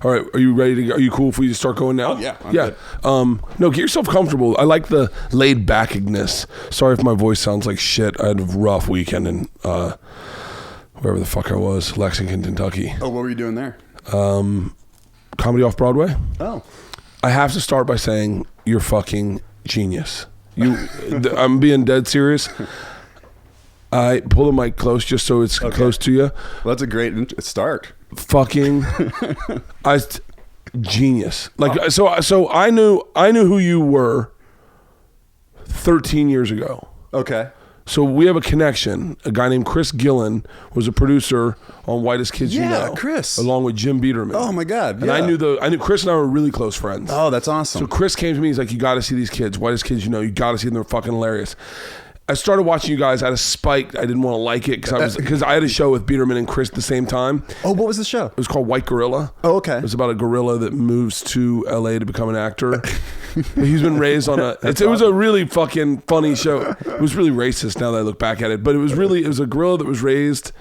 All right, are you ready to go? Are you cool if we just start going now? Oh, yeah. I'm good. No, get yourself comfortable. I like the laid backiness. Sorry if my voice sounds like shit. I had a rough weekend in wherever the fuck I was, Lexington, Kentucky. Oh, what were you doing there? Comedy off Broadway. Oh. I have to start by saying you're fucking genius. I'm being dead serious. I pull the mic close just so it's close to you. Well, that's a great start. Fucking genius. Like so I knew who you were 13 years ago. Okay. So we have a connection. A guy named Chris Gillen was a producer on Whitest Kids You Know. Yeah, Chris. Along with Jim Biederman. Oh my God. And I knew Chris and I were really close friends. Oh, that's awesome. So Chris came to me, he's like, you gotta see these kids, Whitest Kids You Know, you gotta see them, they're fucking hilarious. I started watching you guys out of spite. I didn't want to like it because I had a show with Biederman and Chris at the same time. Oh, what was the show? It was called White Gorilla. Oh, okay. It was about a gorilla that moves to LA to become an actor. He's been raised on it was a really fucking funny show. It was really racist now that I look back at it, but it was a gorilla that was raised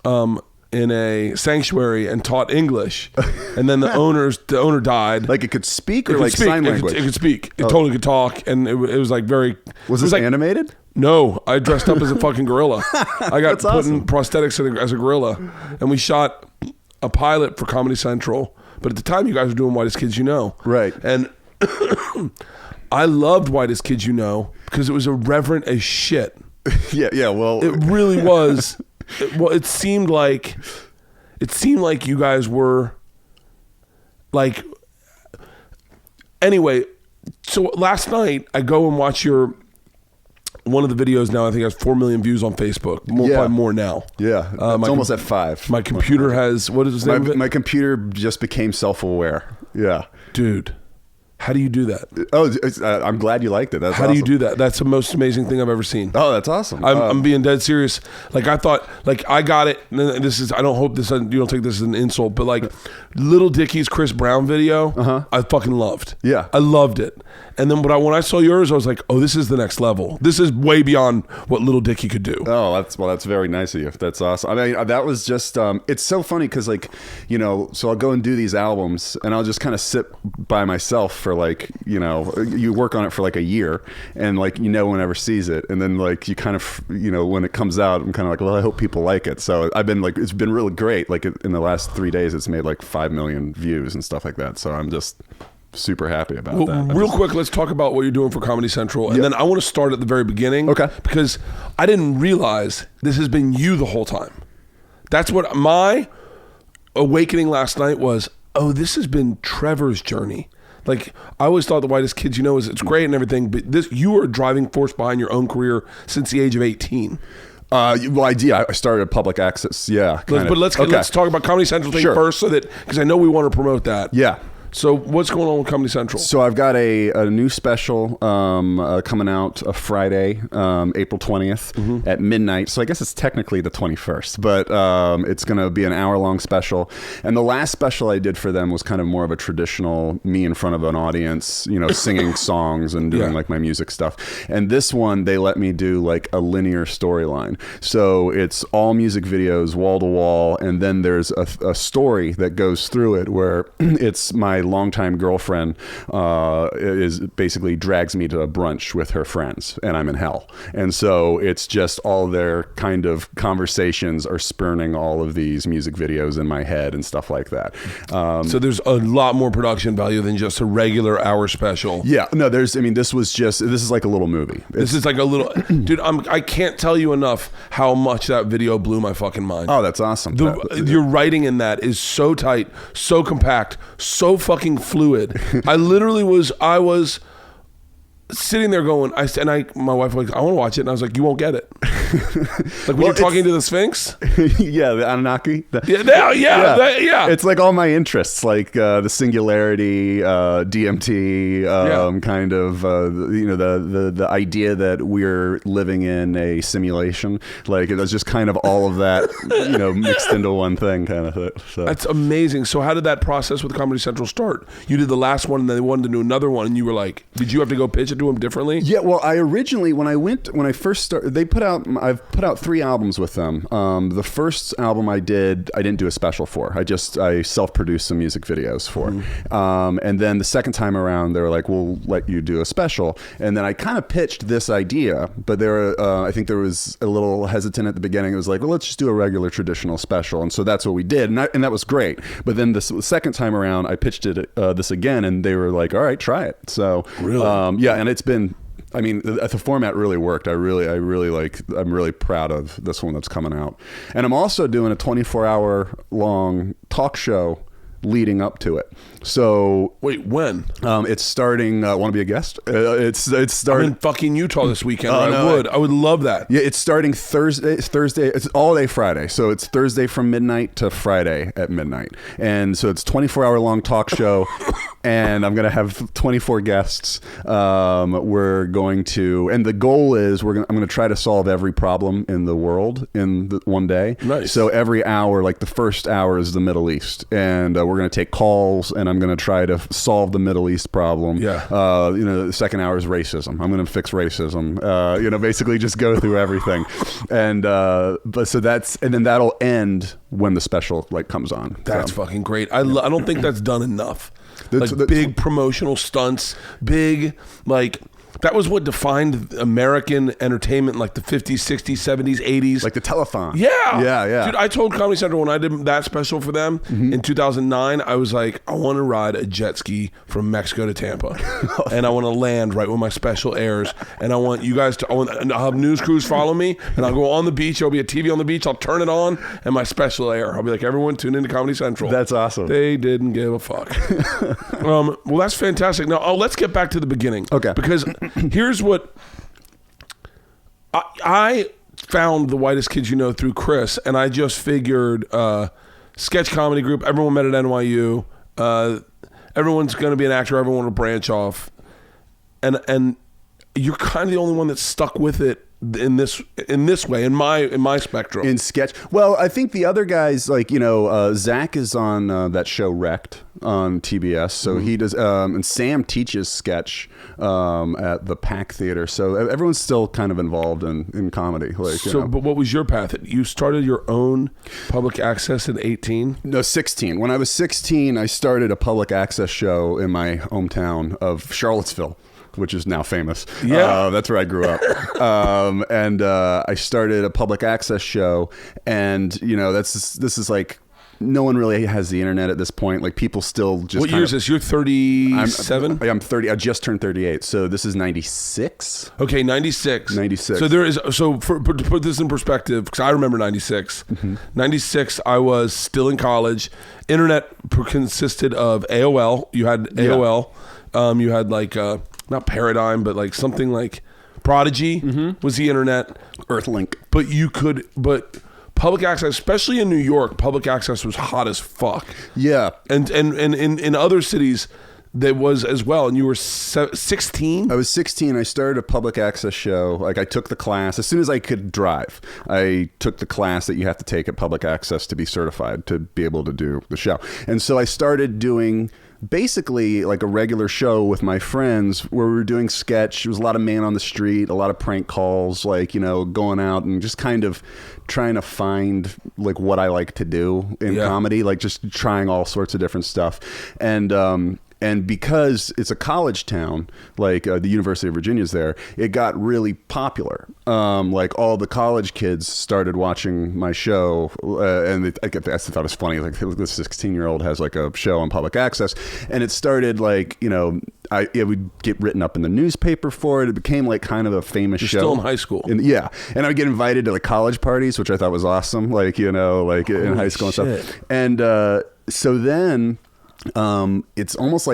in a sanctuary and taught English, and then the owner died. Like it could speak or sign language? It could speak. It totally could talk, and it was like very. Was this animated? No, I dressed up as a fucking gorilla. I got put in prosthetics as a gorilla, and we shot a pilot for Comedy Central. But at the time, you guys were doing Whitest Kids You Know, right? And I loved Whitest Kids You Know because it was irreverent as shit. Yeah. Well, it really was. It seemed like you guys were like. Anyway, so last night I go and watch one of the videos now. I think it has 4 million views on Facebook. Probably more now. Yeah, it's almost at 5. My computer has, what is the name of it? My computer just became self-aware. Yeah, dude. How do you do that? Oh, I'm glad you liked it. That's How do you do that? That's the most amazing thing I've ever seen. Oh, that's awesome. I'm being dead serious. Like I thought, like I got it. And this is, I don't hope this, you don't take this as an insult, but like Little Dicky's Chris Brown video, I fucking loved. Yeah. I loved it. And then when I saw yours, I was like, oh, this is the next level. This is way beyond what Little Dicky could do. Oh, that's very nice of you. That's awesome. I mean, that was just, it's so funny because like, so I'll go and do these albums and I'll just kind of sit by myself for like, you work on it for like a year and like, no one ever sees it. And then like, you kind of, when it comes out, I'm kind of like, well, I hope people like it. So I've been like, it's been really great. Like in the last 3 days, it's made like 5 million views and stuff like that. So I'm just super happy about that. Real quick, let's talk about what you're doing for Comedy Central. And then I want to start at the very beginning. Okay. Because I didn't realize this has been you the whole time. That's what my awakening last night was. Oh, this has been Trevor's journey. Like, I always thought the Whitest Kids You Know it's great and everything, but you were a driving force behind your own career since the age of 18. I started public access. Yeah. But let's talk about Comedy Central thing first, because I know we want to promote that. Yeah. So what's going on with Comedy Central? So I've got a new special coming out Friday, April 20th at midnight. So I guess it's technically the 21st, but it's going to be an hour-long special. And the last special I did for them was kind of more of a traditional me in front of an audience, singing songs and doing like my music stuff. And this one, they let me do like a linear storyline. So it's all music videos, wall to wall, and then there's a story that goes through it where it's my longtime girlfriend is basically drags me to a brunch with her friends and I'm in hell. And so it's just all their kind of conversations are spurning all of these music videos in my head and stuff like that. So there's a lot more production value than just a regular hour special. Yeah, no, this is like a little movie. This is like a little, dude, I can't tell you enough how much that video blew my fucking mind. Oh, that's awesome. Your writing in that is so tight, so compact, so fucking fluid. I was sitting there going, my wife was like, I want to watch it, and I was like, you won't get it. Like when you're talking to the Sphinx. Yeah, the Anunnaki. Yeah. It's like all my interests, like the singularity, DMT, kind of the idea that we're living in a simulation. Like it was just kind of all of that, mixed into one thing, kind of thing. So. That's amazing. So how did that process with Comedy Central start? You did the last one, and then they wanted to do another one, and you were like, did you have to go pitch it do them differently? Yeah, well, I originally when I first started, I've put out 3 albums with them. The first album I didn't do a special for. I self-produced some music videos for. And then the second time around, they were like, "We'll let you do a special." And then I kind of pitched this idea, but I think there was a little hesitant at the beginning. It was like, "Well, let's just do a regular traditional special." And so that's what we did, and that was great. But then the second time around, I pitched this again, and they were like, "All right, try it." So really, yeah, and it's been. I mean, the format really worked. I'm really proud of this one that's coming out. And I'm also doing a 24-hour long talk show leading up to it. So wait, when? It's starting. Want to be a guest? It's starting. I'm in fucking Utah this weekend. I would love that. Yeah, it's starting Thursday. It's all day Friday. So it's Thursday from midnight to Friday at midnight, and so it's 24-hour long talk show. And I'm gonna have 24 guests. We're going to, and the goal is I'm gonna try to solve every problem in the world in one day. Nice. So every hour, like the first hour, is the Middle East, and we're gonna take calls, and I'm gonna try to solve the Middle East problem. Yeah. The second hour is racism. I'm gonna fix racism. Basically just go through everything, and then that'll end when the special comes on. That's fucking great. I don't think that's done enough. Big promotional stunts, that was what defined American entertainment in the 50s, 60s, 70s, 80s. Like the telethon. Yeah. Dude, I told Comedy Central when I did that special for them in 2009, I was like, I want to ride a jet ski from Mexico to Tampa. And I want to land right when my special airs. And I want you guys I'll have news crews follow me, and I'll go on the beach. There'll be a TV on the beach. I'll turn it on, and my special air. I'll be like, everyone tune into Comedy Central. That's awesome. They didn't give a fuck. Well, that's fantastic. Now, let's get back to the beginning. Okay. Because here's what I found, the Whitest Kids You Know, through Chris, and I just figured sketch comedy group, everyone met at NYU, everyone's going to be an actor, everyone will branch off, and you're kind of the only one that's stuck with it in this way, in my spectrum. In sketch. Well, I think the other guys, Zach is on that show Wrecked on TBS, so he does, and Sam teaches sketch at the Pack Theater, so everyone's still kind of involved in comedy. But what was your path? You started your own public access at 18? No, 16. When I was 16, I started a public access show in my hometown of Charlottesville, which is now famous. Yeah. That's where I grew up. And I started a public access show, and this is no one really has the internet at this point. People still just. What year is this? You're 37? I'm 30. I just turned 38. So this is 96. Okay, 96. 96. So there is. So to put this in perspective, because I remember 96. 96, I was still in college. Internet consisted of AOL. You had AOL. You had not Paradigm, but something like Prodigy was the internet. Earthlink. But public access, especially in New York, public access was hot as fuck. Yeah. And in other cities, there was as well. And you were 16? I was 16. I started a public access show. I took the class as soon as I could drive. I took the class that you have to take at public access to be certified to be able to do the show. And so I started doing basically a regular show with my friends where we were doing sketch. It was a lot of man on the street, a lot of prank calls, going out and just kind of trying to find what I like to do in comedy, just trying all sorts of different stuff. And because it's a college town, the University of Virginia's there, it got really popular. All the college kids started watching my show, and I thought it was funny. This 16-year-old has a show on public access, and it started it would get written up in the newspaper for it. It became kind of a famous show. Still in high school. And I would get invited to college parties, which I thought was awesome. In high school and stuff. And so then. It's almost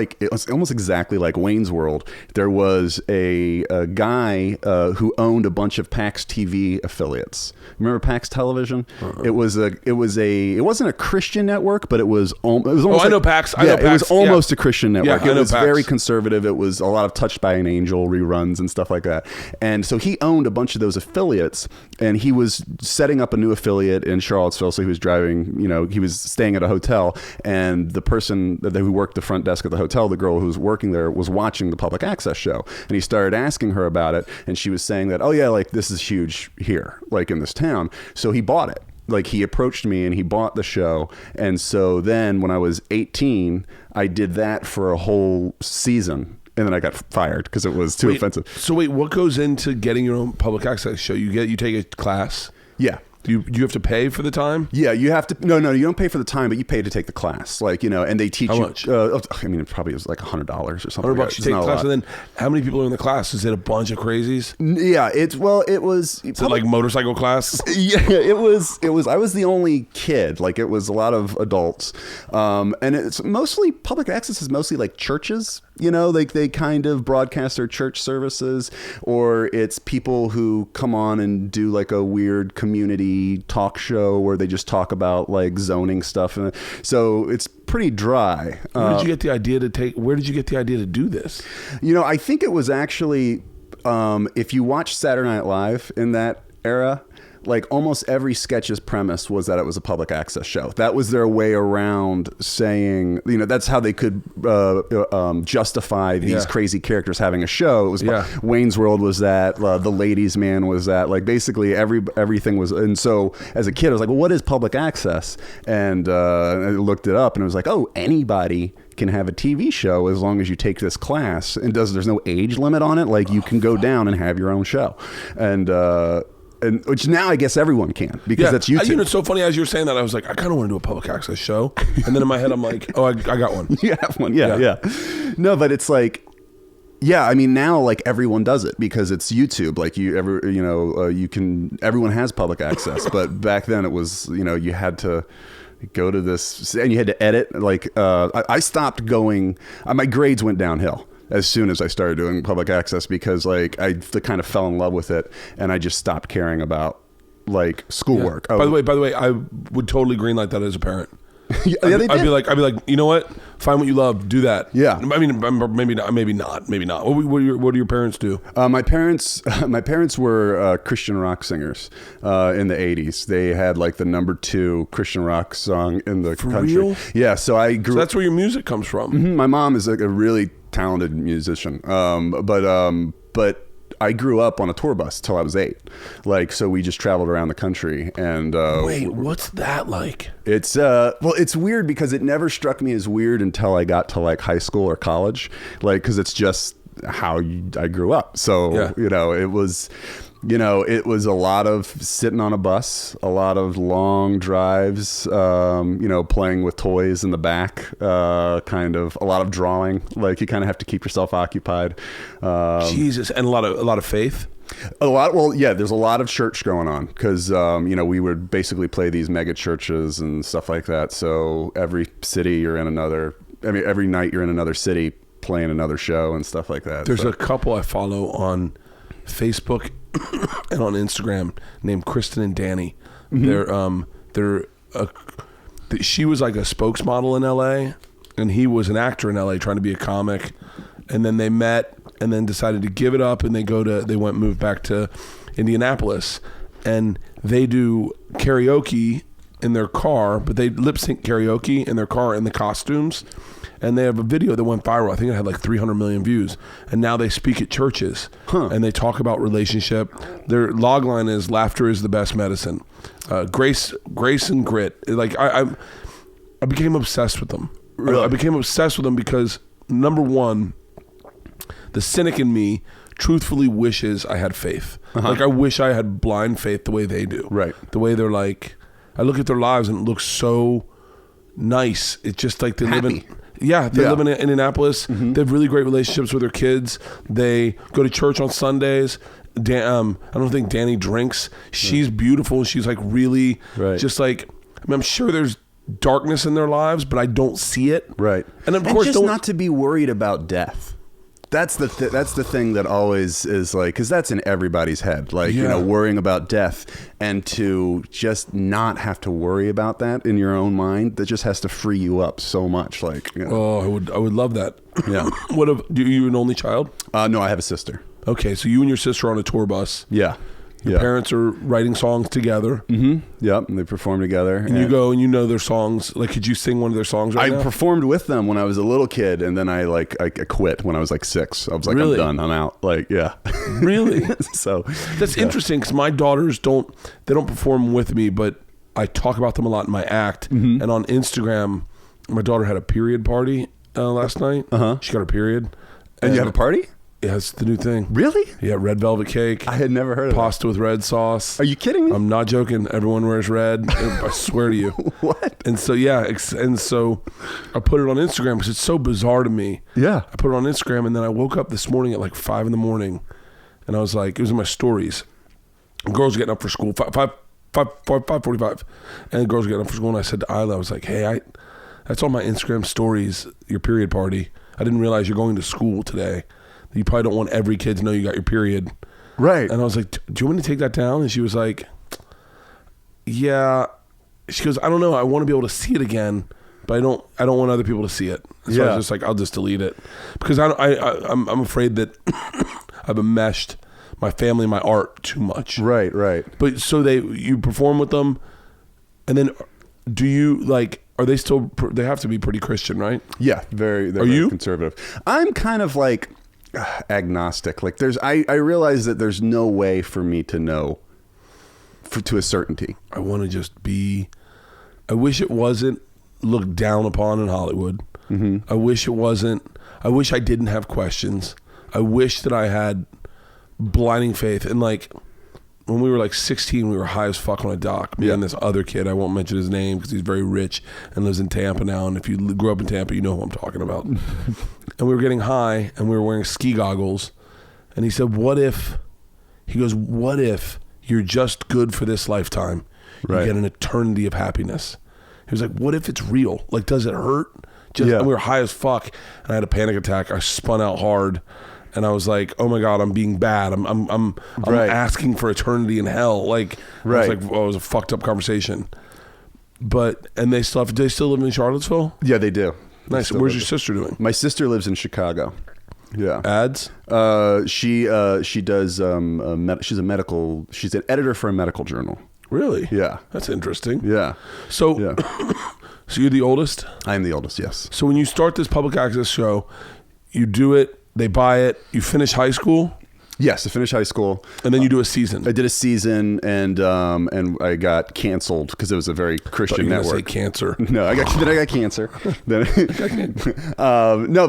exactly like Wayne's World. There was a guy who owned a bunch of PAX TV affiliates. Remember PAX Television? It wasn't a Christian network, but it was almost. I know PAX. I know PAX. It was almost a Christian network. Yeah, it was PAX. Very conservative. It was a lot of Touched by an Angel reruns and stuff like that. And so he owned a bunch of those affiliates, and he was setting up a new affiliate in Charlottesville. So he was driving. He was staying at a hotel, and the person who worked the front desk at the hotel, the girl who was working there was watching the public access show, and he started asking her about it, and she was saying that, oh yeah, like this is huge here, like in this town. So he bought it. Like he approached me and he bought the show. And so then when I was 18, I did that for a whole season. And then I got fired because it was too offensive. So wait, what goes into getting your own public access show? You take a class? Yeah. Do you have to pay for the time? Yeah, you have to. No, you don't pay for the time, but you pay to take the class. Like, and they teach how you. Much? I mean, it probably was like $100 or something. $100 you take the class, and then how many people are in the class? Is it a bunch of crazies? Yeah, it was. Is it like motorcycle class? Yeah, it was. I was the only kid. Like, it was a lot of adults, and it's mostly public access is mostly like churches. Like they kind of broadcast their church services, or it's people who come on and do like a weird community talk show where they just talk about like zoning stuff. And so it's pretty dry. Where did you get the idea to do this? I think it was actually, if you watch Saturday Night Live in that era, like almost every sketch's premise was that it was a public access show. That was their way around saying, that's how they could justify these crazy characters having a show. It was Wayne's World was that, the Ladies Man was that, like basically everything was. And so as a kid, I was like, well, what is public access? And I looked it up and it was like, oh, anybody can have a TV show as long as you take this class, and there's no age limit on it. Like you can go down and have your own show. And which now I guess everyone can, because that's YouTube. It's so funny, as you're saying that, I was like, I kind of want to do a public access show. And then in my head, I'm like, oh, I got one. You have one. Yeah. No, but it's like, I mean, now like everyone does it because it's YouTube. Like everyone has public access. But back then it was, you had to go to this and you had to edit. Like I stopped going, my grades went downhill as soon as I started doing public access, because like I kind of fell in love with it and I just stopped caring about like schoolwork. By the way, I would totally greenlight that as a parent. I'd be like, you know what? Find what you love, do that. Yeah. I mean, maybe not. What do your parents do? My parents were Christian rock singers in the 80s. They had like the number 2 Christian rock song in the country. Real? Yeah. So I grew. So that's where your music comes from. Mm-hmm. My mom is like a really talented musician. But I grew up on a tour bus till I was 8. Like, so we just traveled around the country. And wait, what's that like? It's it's weird because it never struck me as weird until I got to like high school or college, like, because it's just how I grew up. So it was. It was a lot of sitting on a bus, a lot of long drives, playing with toys in the back, kind of a lot of drawing. Like you kind of have to keep yourself occupied. Jesus, and a lot of faith. There's a lot of church going on because, we would basically play these mega churches and stuff like that. So every city every night you're in another city playing another show and stuff like that. There's a couple I follow on Facebook and on Instagram named Kristen and Danny. Mm-hmm. She was like a spokesmodel in LA and he was an actor in LA trying to be a comic, and then they met and then decided to give it up, and they moved back to Indianapolis, and they do karaoke in their car, but they lip sync karaoke in their car in the costumes. And they have a video that went viral. I think it had like 300 million views. And now they speak at churches and they talk about relationship. Their log line is laughter is the best medicine. Grace and grit. Like I became obsessed with them. Really? I became obsessed with them because, number one, the cynic in me truthfully wishes I had faith. Like I wish I had blind faith the way they do. Right. The way they're like, I look at their lives and it looks so nice. It's just like they live in Indianapolis. Mm-hmm. They have really great relationships with their kids. They go to church on Sundays. I don't think Danny drinks. She's beautiful. She's like really just like, I'm sure there's darkness in their lives, but I don't see it. Right. And of course, just not to be worried about death. That's the thing that always is like, because that's in everybody's head, like, worrying about death, and to just not have to worry about that in your own mind, that just has to free you up so much. Like, oh, I would love that. Yeah. Do you an only child? No, I have a sister. Okay, so you and your sister are on a tour bus. Yeah. Your parents are writing songs together. Yep, and they perform together. And you go and you know their songs. Like, could you sing one of their songs right now? I performed with them when I was a little kid, and then I quit when I was like 6. I was like, Really? I'm done. I'm out. Like, yeah. Really? So that's interesting because my daughters don't perform with me, but I talk about them a lot in my act. And on Instagram, my daughter had a period party last night. She got her period. And you have a party? Yeah, it's the new thing. Really? Yeah, red velvet cake. I had never heard of pasta with red sauce. Are you kidding me? I'm not joking. Everyone wears red. I swear to you. What? And so, and so I put it on Instagram because it's so bizarre to me. Yeah. I put it on Instagram, and then I woke up this morning at like 5 a.m, and I was like, it was in my stories. Girls getting up for school, 5:45, and the girls getting up for school, and I said to Isla, I was like, hey, that's on my Instagram stories, your period party. I didn't realize you're going to school today. You probably don't want every kid to know you got your period. Right. And I was like, do you want me to take that down? And she was like, yeah. She goes, I don't know. I want to be able to see it again, but I don't want other people to see it. So I was just like, I'll just delete it. Because I'm afraid that I've enmeshed my family and my art too much. Right. But so you perform with them, and then do you are they still, they have to be pretty Christian, right? Yeah, they're very conservative. I'm kind of like agnostic. Like I realize that there's no way for me to know to a certainty. I want to just be, I wish it wasn't looked down upon in Hollywood. I wish it wasn't, I wish I didn't have questions. I wish that I had blinding faith. And like, when we were like 16, we were high as fuck on a dock. Me and this other kid, I won't mention his name because he's very rich and lives in Tampa now. And if you grew up in Tampa, you know who I'm talking about. And we were getting high and we were wearing ski goggles. And he said, what if you're just good for this lifetime? You get an eternity of happiness. He was like, what if it's real? Like, does it hurt? And we were high as fuck. And I had a panic attack. I spun out hard. And I was like, "Oh my God, I'm being bad. I'm asking for eternity in hell." Like, I was like, "Oh, it was a fucked up conversation." But do they still live in Charlottesville? Yeah, they do. Nice. Where's your sister doing? My sister lives in Chicago. Yeah. Ads? She does. She's an editor for a medical journal. Really? Yeah. That's interesting. Yeah. So, so you're the oldest? I am the oldest. Yes. So when you start this public access show, you do it. They buy it. You finish high school? Yes, I finished high school. And then you do a season. I did a season, and I got canceled because it was a very Christian network. Say cancer. No, I got cancer. No,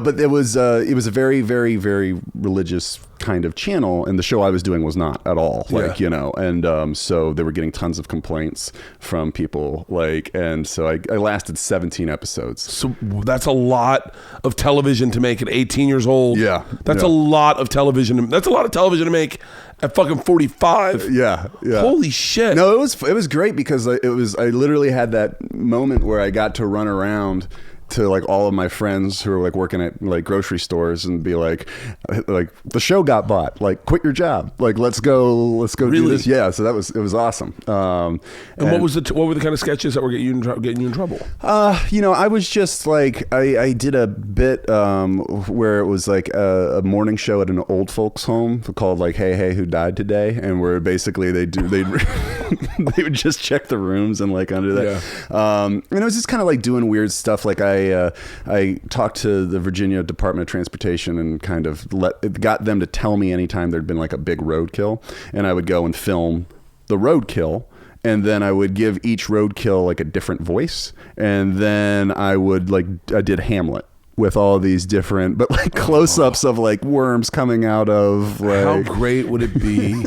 but it was a very, very, very religious kind of channel, and the show I was doing was not at all. And so they were getting tons of complaints from people. And so I lasted 17 episodes. So that's a lot of television to make at 18 years old. Yeah, that's a lot of television. That's a lot of television to make at fucking 45. Yeah. Holy shit. No, it was great because I literally had that moment where I got to run around to like all of my friends who were like working at like grocery stores and be like the show got bought, like quit your job, like let's go do this. Yeah, so it was awesome. And what were the kind of sketches that were getting you in trouble? I was just like I did a bit where it was like a morning show at an old folks home called like Hey Who Died Today, and where basically they would just check the rooms and like under that. And it was just kind of like doing weird stuff. Like I talked to the Virginia Department of Transportation and kind of got them to tell me anytime there'd been like a big roadkill, and I would go and film the roadkill, and then I would give each roadkill like a different voice, and then I did Hamlet with all these different but like close-ups of like worms coming out of like. How great would it be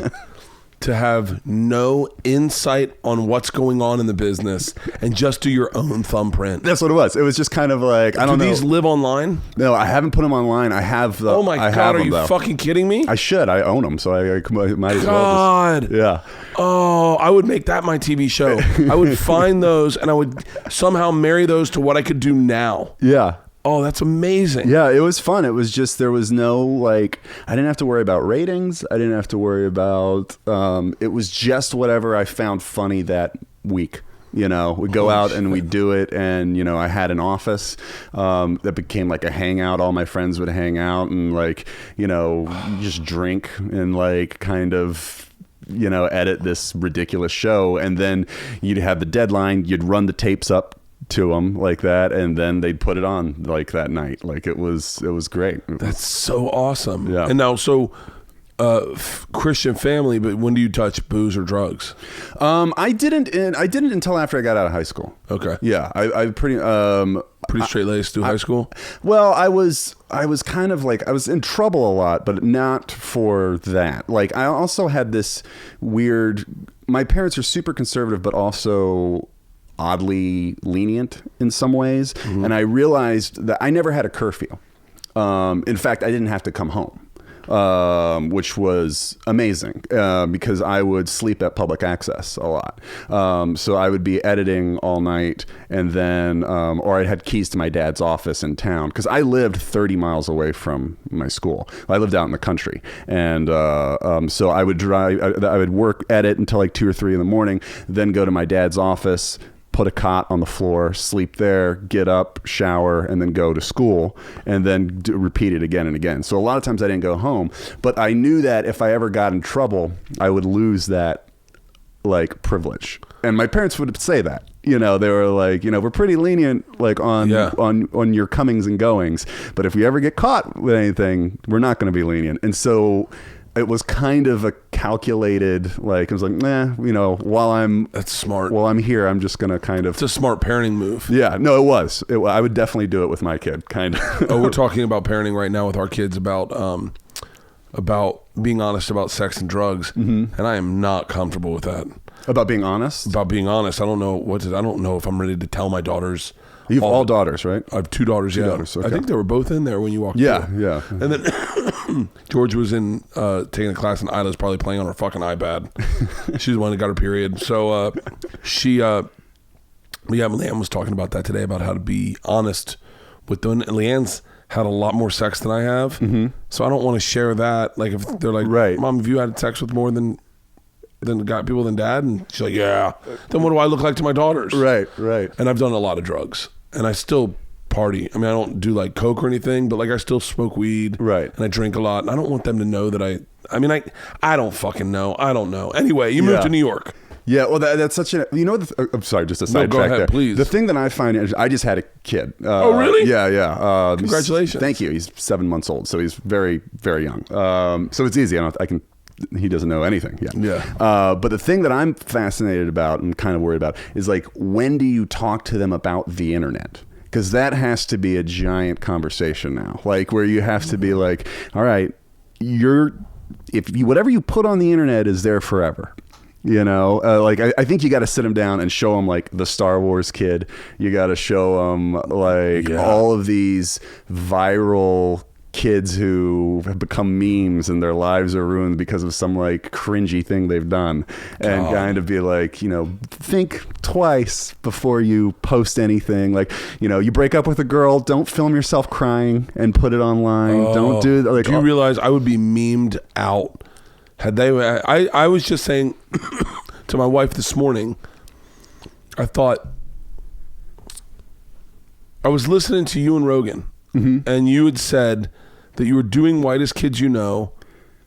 to have no insight on what's going on in the business and just do your own thumbprint? That's what it was. It was just kind of like, I don't know. Do these live online? No, I haven't put them online. I have the. Oh my God, are you fucking kidding me? I should. I own them, so I might as well. God. Yeah. Oh, I would make that my TV show. I would find those and I would somehow marry those to what I could do now. Yeah. Oh, that's amazing. Yeah, it was fun. It was just, there was no like, I didn't have to worry about ratings. I didn't have to worry about, it was just whatever I found funny that week. We'd go out and we'd do it. And, I had an office that became like a hangout. All my friends would hang out and like, just drink and like kind of, edit this ridiculous show, and then you'd have the deadline, you'd run the tapes up to them like that, and then they'd put it on like that night. Like it was great. That's so awesome. Yeah. And now, so Christian family, but when do you touch booze or drugs? I didn't until after I got out of high school. Okay. Yeah, I pretty straight laced through high school. Well, I was kind of like, I was in trouble a lot, but not for that. Like I also had this weird. My parents are super conservative, but also oddly lenient in some ways, and I realized that I never had a curfew. In fact, I didn't have to come home. Which was amazing because I would sleep at public access a lot. So I would be editing all night, and then, or I had keys to my dad's office in town because I lived 30 miles away from my school. I lived out in the country, and so I would drive. I would work, edit until like 2 or 3 in the morning, then go to my dad's office, put a cot on the floor, sleep there, get up, shower, and then go to school, and then repeat it again and again. So a lot of times I didn't go home, but I knew that if I ever got in trouble, I would lose that like privilege. And my parents would say that, they were like, we're pretty lenient like on your comings and goings, but if we ever get caught with anything, we're not going to be lenient. And so it was kind of a calculated, like, I was like, That's smart. While I'm here, I'm just going to kind of. It's a smart parenting move. Yeah, no, it was. I would definitely do it with my kid, kind of. We're talking about parenting right now with our kids about being honest about sex and drugs, and I am not comfortable with that. About being honest? About being honest. I don't know if I'm ready to tell my daughters. You have all daughters, right? I have 2 daughters, Two daughters, okay. I think they were both in there when you walked Yeah, through. yeah. And then George was in taking a class, and Isla's probably playing on her fucking iPad. She's the one that got her period. So Leanne was talking about that today, about how to be honest with them. And Leanne's had a lot more sex than I have. So I don't want to share that. Like if they're like, right. Mom, have you had sex with more than got people than Dad? And she's like, yeah. Then what do I look like to my daughters? Right. And I've done a lot of drugs. And I still party. I mean, I don't do like coke or anything, but like I still smoke weed. Right. And I drink a lot. And I don't want them to know that I don't fucking know. I don't know. Anyway, you moved to New York. Yeah, well, that's such a, I'm sorry, just a sidetrack go ahead, there. Please. The thing that I find is I just had a kid. Oh, really? Yeah. Congratulations. Thank you. He's 7 months old, so he's very, very young. So it's easy. He doesn't know anything yet. Yeah. But the thing that I'm fascinated about and kind of worried about is like, when do you talk to them about the internet? Because that has to be a giant conversation now, like where you have to be like, all right, whatever you put on the internet is there forever. Like I think you got to sit them down and show them like the Star Wars kid. You got to show them like all of these viral kids who have become memes and their lives are ruined because of some like cringy thing they've done, and kind of be like, think twice before you post anything. Like, you break up with a girl, don't film yourself crying and put it online. Don't do like. Do you realize I would be memed out had they? I was just saying to my wife this morning. I thought I was listening to you and Rogan, and you had said that you were doing Whitest Kids You Know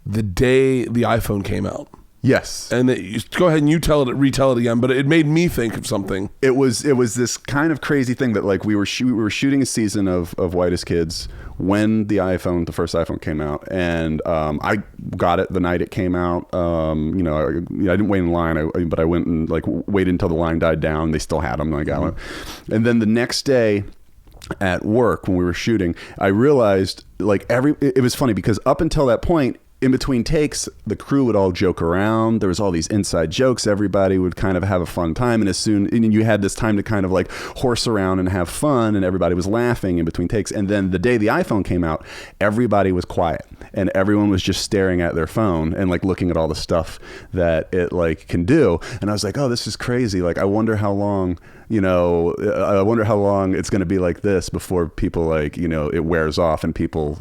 the day the iPhone came out. Yes. And that go ahead and retell it again, but it made me think of something. It was this kind of crazy thing that like we were shooting a season of Whitest Kids when the first iPhone came out, and I got it the night it came out. I didn't wait in line, but I went and like waited until the line died down. They still had them, and I got one. And then the next day at work when we were shooting, I realized like it was funny because up until that point, in between takes, the crew would all joke around. There was all these inside jokes. Everybody would kind of have a fun time. And you had this time to kind of like horse around and have fun, and everybody was laughing in between takes. And then the day the iPhone came out, everybody was quiet and everyone was just staring at their phone and like looking at all the stuff that it like can do. And I was like, oh, this is crazy. Like, I wonder how long it's going to be like this before people like, it wears off and people,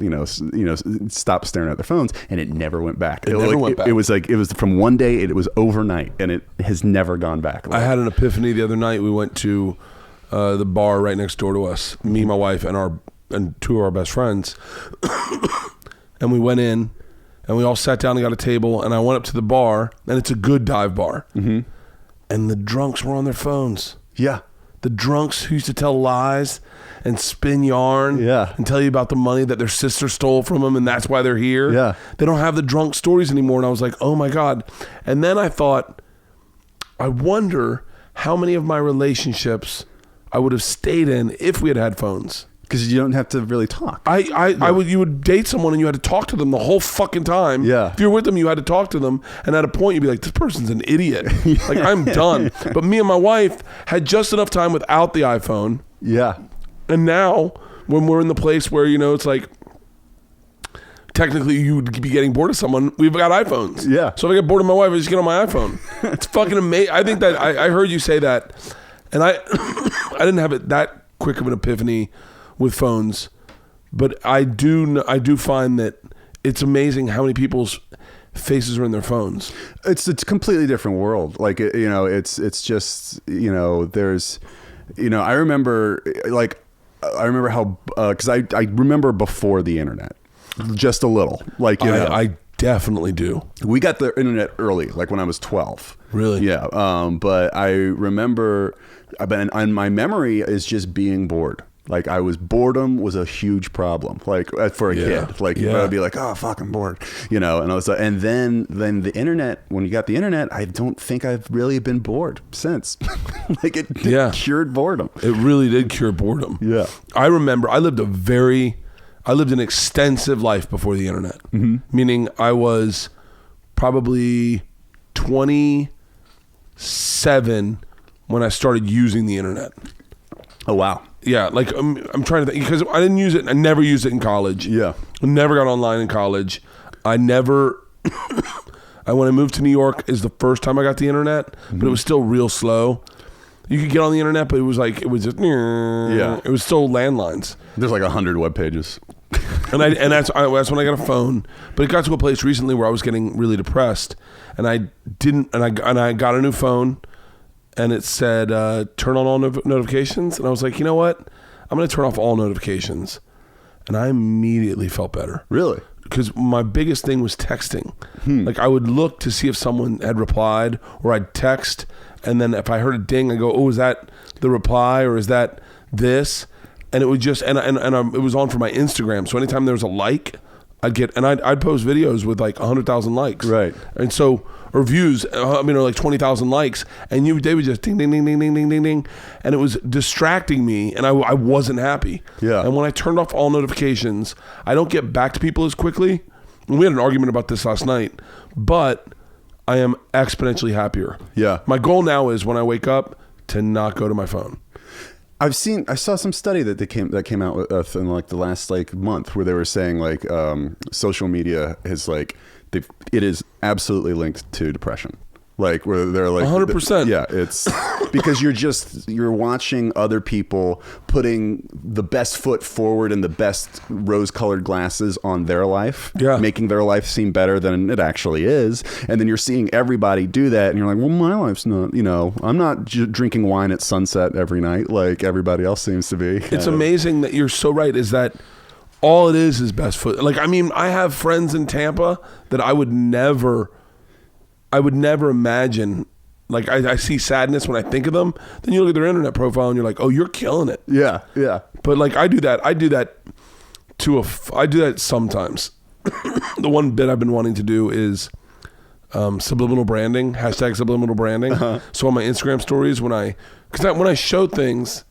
stop staring at their phones. And it never went back. It was from one day, it was overnight, and it has never gone back. I had an epiphany the other night. We went to the bar right next door to us, me, my wife, and 2 of our best friends. And we went in, and we all sat down and got a table, and I went up to the bar, and it's a good dive bar, and the drunks were on their phones. Yeah. The drunks who used to tell lies and spin yarn and tell you about the money that their sister stole from them and that's why they're here. Yeah. They don't have the drunk stories anymore. And I was like, oh my God. And then I thought, I wonder how many of my relationships I would have stayed in if we had had phones. Because you don't have to really talk. You would date someone and you had to talk to them the whole fucking time. Yeah. If you were with them, you had to talk to them. And at a point, you'd be like, this person's an idiot. Like, I'm done. But me and my wife had just enough time without the iPhone. Yeah. And now, when we're in the place where, you know, it's like, technically you would be getting bored of someone, we've got iPhones. Yeah. So if I get bored of my wife, I just get on my iPhone. It's fucking amazing. I think that I heard you say that. And I didn't have it that quick of an epiphany with phones, but I do find that it's amazing how many people's faces are in their phones. It's a completely different world. Like, you know, it's just, you know, there's, you know, I remember how, cause I remember before the internet, just a little, like, you know, I definitely do. We got the internet early, like when I was 12. Really? Yeah. But I remember, and my memory is just being bored. Like, boredom was a huge problem. Like, for a kid, like I'd be like, oh, fucking bored, you know. And I was like, and then the internet. When you got the internet, I don't think I've really been bored since. Like, it cured boredom. It really did cure boredom. Yeah. I remember I lived an extensive life before the internet. Meaning I was probably 27 when I started using the internet. Oh, wow. Yeah, like I'm trying to think, because I didn't use it. I never used it in college. Yeah. I never got online in college. When I moved to New York is the first time I got the internet, but it was still real slow. You could get on the internet, but it was just, it was still landlines. There's like 100 web pages. And that's when I got a phone. But it got to a place recently where I was getting really depressed, and I got a new phone. And it said, turn on all notifications. And I was like, you know what? I'm going to turn off all notifications. And I immediately felt better. Really? Because my biggest thing was texting. Like, I would look to see if someone had replied, or I'd text. And then if I heard a ding, I go, oh, is that the reply, or is that this? And it would just, it was on for my Instagram. So anytime there was a like, I'd post videos with like 100,000 likes. Right. And so, or views, or like 20,000 likes, and they would just ding, ding, ding, ding, ding, ding, ding, ding. And it was distracting me, and I wasn't happy. Yeah. And when I turned off all notifications, I don't get back to people as quickly. And we had an argument about this last night, but I am exponentially happier. Yeah. My goal now is when I wake up to not go to my phone. I saw some study that came out with, in like the last like month, where they were saying like social media is like it is absolutely linked to depression. Like, where they're like 100%. Yeah, it's because you're watching other people putting the best foot forward and the best rose-colored glasses on their life, making their life seem better than it actually is, and then you're seeing everybody do that, and you're like, well, my life's not, you know, I'm not drinking wine at sunset every night like everybody else seems to be. It's amazing that you're so right. Is that all it is best foot? Like, I mean, I have friends in Tampa that I would never imagine. Like, I see sadness when I think of them. Then you look at their internet profile and you're like, oh, you're killing it. Yeah, yeah. But like, I do that sometimes. The one bit I've been wanting to do is subliminal branding, #subliminal branding. So on my Instagram stories, when I show things,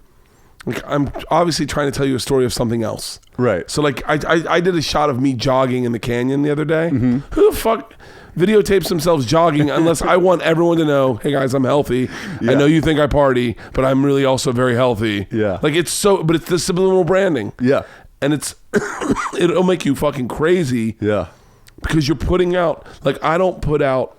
like, I'm obviously trying to tell you a story of something else. Right. So like, I did a shot of me jogging in the canyon the other day. Who the fuck videotapes themselves jogging unless I want everyone to know, hey guys, I'm healthy. I know you think I party, but I'm really also very healthy. Yeah. Like, it's the subliminal branding. Yeah. And it'll make you fucking crazy. Yeah. Because you're putting out, like, I don't put out,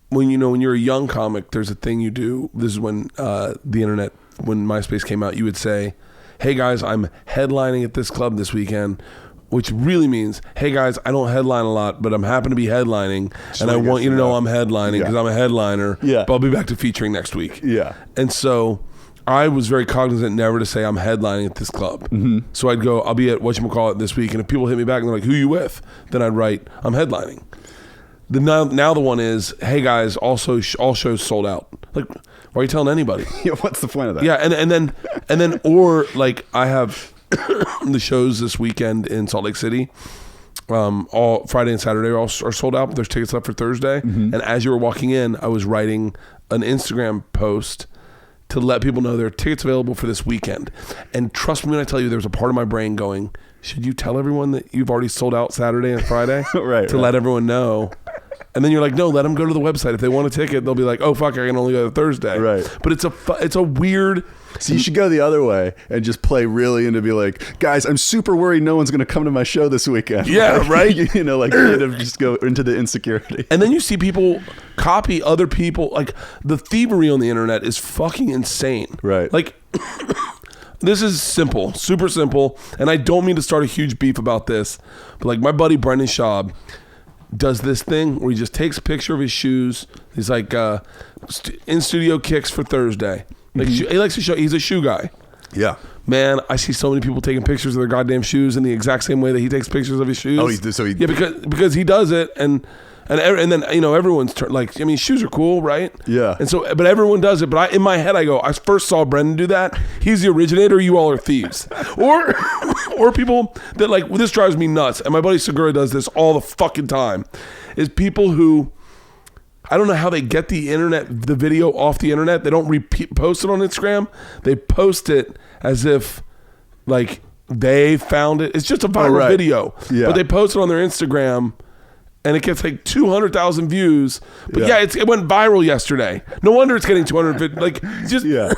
when you're a young comic, there's a thing you do. This is when the internet, when MySpace came out, you would say, hey guys, I'm headlining at this club this weekend, which really means, hey guys, I don't headline a lot, but I'm happen to be headlining, and I want you to know I'm headlining because I'm a headliner. Yeah. But I'll be back to featuring next week. Yeah. And so I was very cognizant never to say I'm headlining at this club. So I'd go, I'll be at whatchamacallit this week, and if people hit me back and they're like, who you with? Then I'd write, I'm headlining. Now the one is, hey guys, also all shows sold out. Like, why are you telling anybody? Yeah, what's the point of that? Yeah, and then or like I have the shows this weekend in Salt Lake City. All Friday and Saturday are sold out, but there's tickets left for Thursday. And as you were walking in, I was writing an Instagram post to let people know there are tickets available for this weekend. And trust me when I tell you, there's a part of my brain going, should you tell everyone that you've already sold out Saturday and Friday? Right. Let everyone know. And then you're like, no, let them go to the website. If they want a ticket, they'll be like, oh, fuck, I can only go to Thursday. Right. But it's a weird... So you should go the other way and just play really into be like, guys, I'm super worried no one's going to come to my show this weekend. Yeah, like, right? You know, like kind of just go into the insecurity. And then you see people copy other people. Like, the thievery on the internet is fucking insane. Right. Like, this is simple, super simple. And I don't mean to start a huge beef about this, but like my buddy Brendan Schaub does this thing where he just takes a picture of his shoes. He's like, in studio kicks for Thursday. Like he likes to show, he's a shoe guy. Yeah. Man, I see so many people taking pictures of their goddamn shoes in the exact same way that he takes pictures of his shoes. Oh, yeah, because he does it, and then you know everyone's like, I mean, shoes are cool, right? Yeah. And so, but everyone does it. But in my head, I go, I first saw Brendan do that. He's the originator. You all are thieves, or people that like, well, this drives me nuts. And my buddy Segura does this all the fucking time. Is people who, I don't know how they get the video off the internet. They don't post it on Instagram. They post it as if like they found it. It's just a viral video. Yeah. But they post it on their Instagram and it gets like 200,000 views. But it went viral yesterday. No wonder it's getting 250. Like, just... Yeah.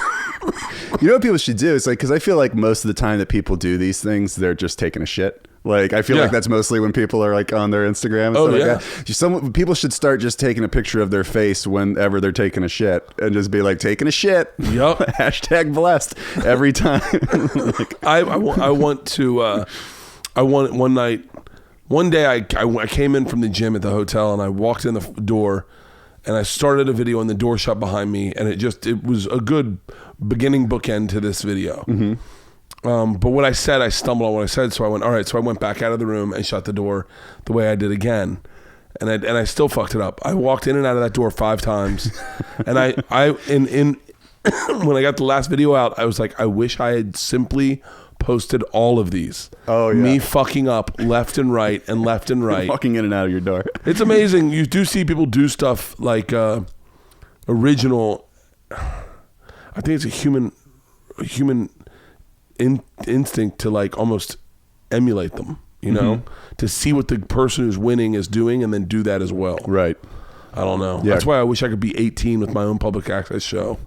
You know what people should do? It's like, because I feel like most of the time that people do these things, they're just taking a shit. Like, I feel like that's mostly when people are like on their Instagram and stuff like that. People should start just taking a picture of their face whenever they're taking a shit and just be like, taking a shit. Yep. Hashtag blessed every time. Like, I want one day I came in from the gym at the hotel and I walked in the door and I started a video and the door shut behind me, and it was a good beginning bookend to this video. But what I said, I stumbled on what I said, so I went, all right. So I went back out of the room and shut the door the way I did again, and I still fucked it up. I walked in and out of that door 5 times, and when I got the last video out, I was like, I wish I had simply posted all of these. Oh yeah. Me fucking up left and right and left and right. Walking in and out of your door. It's amazing. You do see people do stuff like original. I think it's a human instinct to like almost emulate them, you know, to see what the person who's winning is doing and then do that as well. Right. I don't know. Yeah. That's why I wish I could be 18 with my own public access show.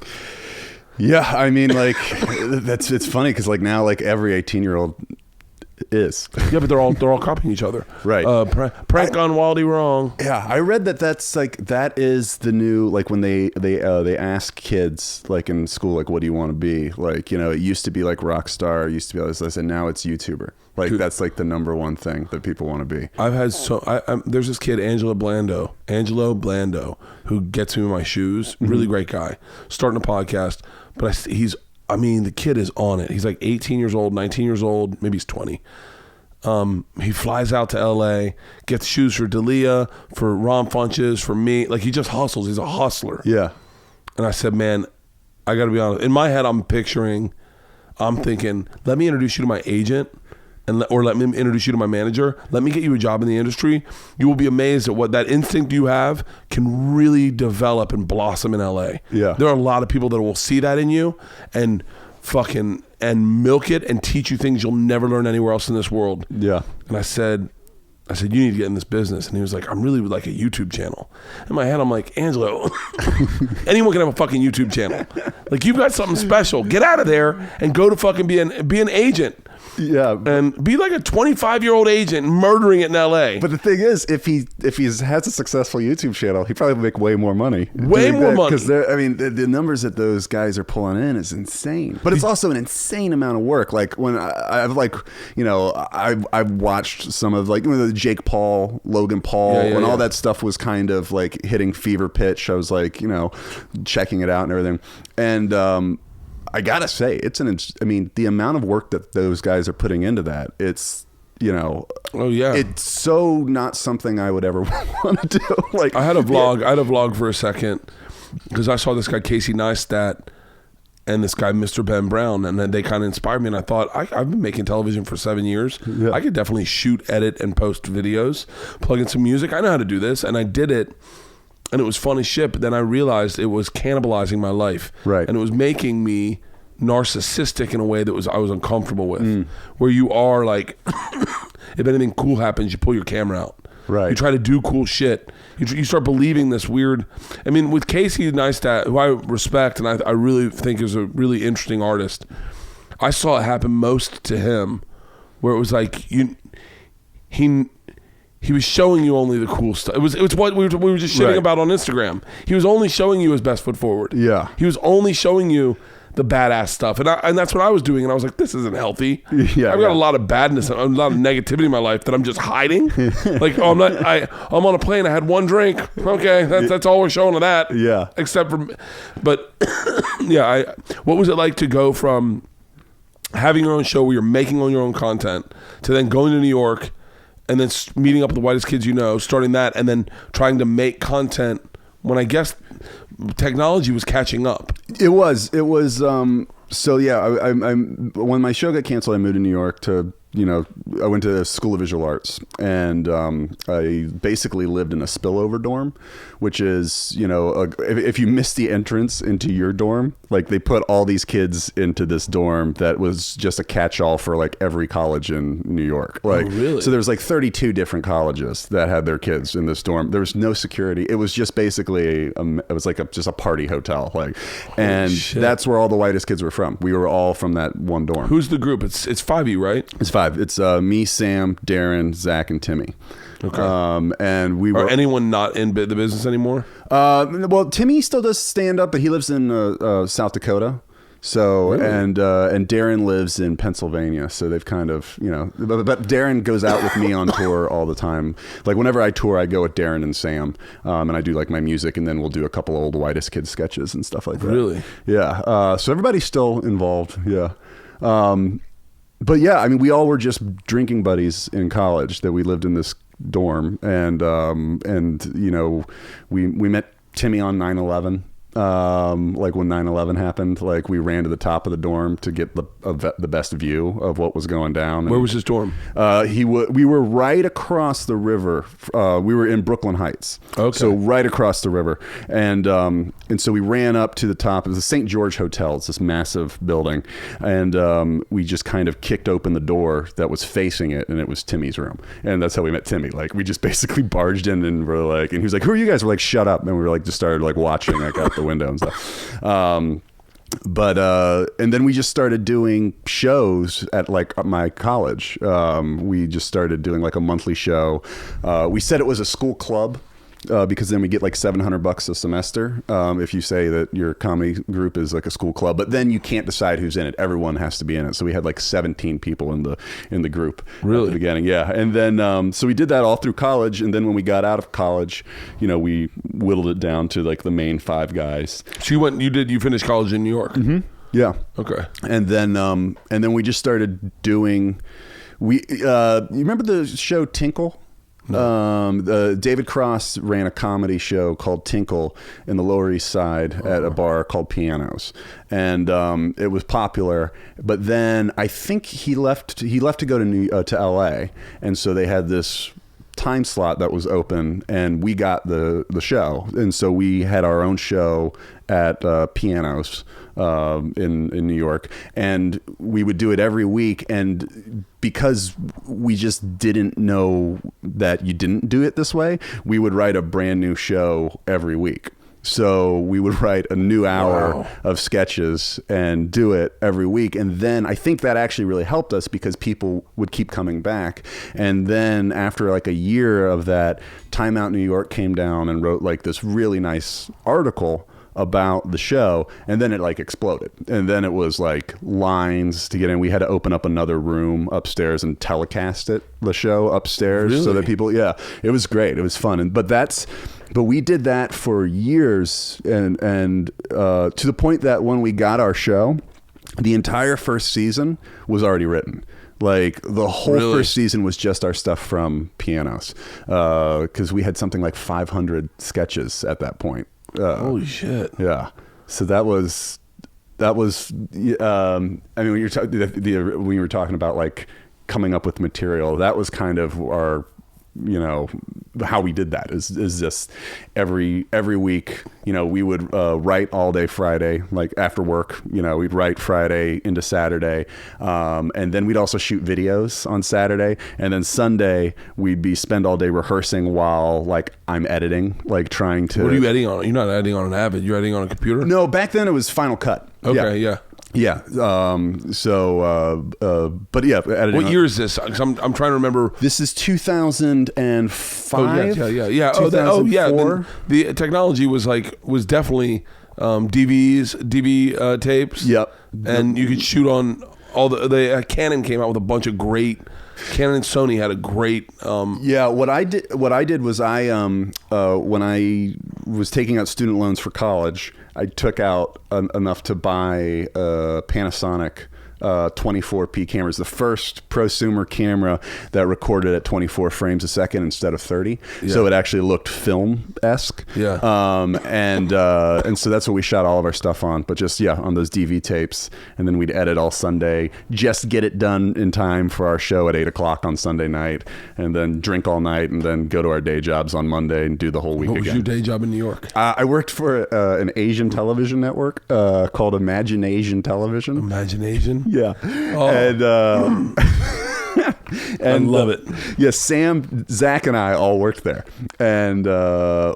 Yeah, I mean, like, it's funny because like now, like every 18-year-old is. Yeah, but they're all copying each other. Right. Prank on Waldy wrong. Yeah, I read that is the new, like when they ask kids like in school, like, what do you want to be? Like, you know, it used to be like rock star, it used to be all this, and now it's YouTuber. Like, dude, that's like the number one thing that people want to be. I've had there's this kid, Angelo Blando, who gets me my shoes. Really great guy. Starting a podcast, but the kid is on it. He's like 18 years old, 19 years old, maybe he's 20. He flies out to LA, gets shoes for Dalia, for Ron Funches, for me. Like, he just hustles. He's a hustler. Yeah. And I said, man, I got to be honest. In my head, I'm thinking, let me introduce you to my agent. Or let me introduce you to my manager. Let me get you a job in the industry. You will be amazed at what that instinct you have can really develop and blossom in LA. Yeah. There are a lot of people that will see that in you and milk it and teach you things you'll never learn anywhere else in this world. Yeah. And I said, you need to get in this business. And he was like, I'm really like a YouTube channel. In my head, I'm like, Angelo, anyone can have a fucking YouTube channel. Like, you've got something special. Get out of there and go to fucking be an agent. Yeah, and be like a 25-year-old agent murdering it in LA. But the thing is, if he has a successful YouTube channel, he probably make way more money. Way more money. Because I mean, the numbers that those guys are pulling in is insane. But it's also an insane amount of work. Like when I've watched some of like the Jake Paul, Logan Paul, when all that stuff was kind of like hitting fever pitch. I was like, checking it out and everything, and I gotta say, I mean, the amount of work that those guys are putting into that, it's, you know, oh yeah, it's so not something I would ever want to do. Like, I had a vlog for a second because I saw this guy Casey Neistat and this guy Mr. Ben Brown, and then they kind of inspired me, and I thought, I've been making television for 7 years. Yeah. I could definitely shoot, edit, and post videos, plug in some music. I know how to do this, and I did it, and it was fun as shit, but then I realized it was cannibalizing my life. Right. And it was making me narcissistic in a way that I was uncomfortable with, where you are like, if anything cool happens, you pull your camera out. Right. You try to do cool shit. You start believing this weird. I mean, with Casey Neistat, who I respect and I really think is a really interesting artist, I saw it happen most to him, where it was like he was showing you only the cool stuff. It was what we were just shitting about on Instagram. He was only showing you his best foot forward. Yeah. He was only showing you the badass stuff, and that's what I was doing, and I was like, this isn't healthy. Yeah, I've got a lot of badness, a lot of negativity in my life that I'm just hiding. Like, I'm on a plane, I had one drink. Okay, that's all we're showing of that. Yeah. Except for, but yeah, what was it like to go from having your own show where you're making all your own content to then going to New York and then meeting up with the whitest kids you know, starting that, and then trying to make content when I guess technology was catching up? It was so yeah, I when my show got canceled, I moved to New York to, you know, I went to the School of Visual Arts, and I basically lived in a spillover dorm, which is, you know, if you miss the entrance into your dorm, like they put all these kids into this dorm that was just a catch-all for like every college in New York. Like, oh, really? So there's like 32 different colleges that had their kids in this dorm. There was no security. It was just basically it was like just a party hotel. Like, and shit. That's where all the whitest kids were from. We were all from that one dorm. Who's the group? It's 5 of you, right? It's 5. It's me, Sam, Darren, Zach, and Timmy. Okay. And we were. Are anyone not in the business anymore? Well, Timmy still does stand up, but he lives in South Dakota. So, really? And Darren lives in Pennsylvania. So they've kind of, you know, but Darren goes out with me on tour all the time. Like whenever I tour, I go with Darren and Sam, and I do like my music, and then we'll do a couple of old whitest kids sketches and stuff like that. Really? Yeah. So everybody's still involved. Yeah. But yeah, I mean, we all were just drinking buddies in college that we lived in this dorm, and you know, we met Timmy on 9/11. Like when 9/11 happened, like we ran to the top of the dorm to get the best view of what was going down. Where was his dorm? We were right across the river. We were in Brooklyn Heights. Okay. So right across the river. And so we ran up to the top. It was the St. George Hotel. It's this massive building. And we just kind of kicked open the door that was facing it, and it was Timmy's room. And that's how we met Timmy. Like we just basically barged in, and we're like, and he was like, "Who are you guys?" We're like, "Shut up." And we were like, just started like watching like out the window and stuff. And then we just started doing shows at like my college. We just started doing like a monthly show. We said it was a school club. Because then we get like $700 a semester if you say that your comedy group is like a school club, but then you can't decide who's in it. Everyone has to be in it. So we had like 17 people in the group. Really? At the beginning, yeah. And then so we did that all through college, and then when we got out of college, you know, we whittled it down to like the main 5 guys. So you finished college in New York? Mm-hmm. Yeah. Okay. And then we just started doing. You remember the show Tinkle? No. David Cross ran a comedy show called Tinkle in the Lower East Side at a bar called Pianos, and it was popular. But then I think he left to go to LA, and so they had this time slot that was open, and we got the show, and so we had our own show at Pianos in New York, and we would do it every week. And because we just didn't know that you didn't do it this way, we would write a brand new show every week. So we would write a new hour of sketches and do it every week. And then I think that actually really helped us because people would keep coming back. And then after like a year of that, Time Out New York came down and wrote like this really nice article about the show, and then it like exploded, and then it was like lines to get in. We had to open up another room upstairs and telecast the show upstairs. Really? So that people, yeah, it was great, it was fun. But we did that for years, and to the point that when we got our show, the entire first season was already written. Like the whole first season was just our stuff from Pianos, because we had something like 500 sketches at that point. Holy shit! Yeah, so that was. I mean, when you were talking about like coming up with material, that was kind of our, how we did that is just every week, we would write all day Friday, like after work, we'd write Friday into Saturday. And then we'd also shoot videos on Saturday. And then Sunday we'd spend all day rehearsing while like I'm editing, like trying to. What are you editing on? You're not editing on an Avid. You're editing on a computer? No, back then it was Final Cut. Okay. Yeah. Yeah. But yeah. What year is this? 'Cause I'm trying to remember. This is 2005. Yeah. 2004. The technology was definitely DV tapes. Yep. And you could shoot on all the Canon came out with a bunch of great. Canon and Sony had a great. What I did was when I was taking out student loans for college, I took out enough to buy Panasonic 24p cameras, the first prosumer camera that recorded at 24 frames a second instead of 30. Yeah. So it actually looked film-esque. Yeah. And so that's what we shot all of our stuff on, but just, on those DV tapes. And then we'd edit all Sunday, just get it done in time for our show at 8:00 on Sunday night, and then drink all night, and then go to our day jobs on Monday and do the whole week again. What was your day job in New York? I worked for an Asian television network called Imagination Television. Imagination? Yeah. Oh. And I love it. Yeah, Sam, Zach, and I all worked there. And I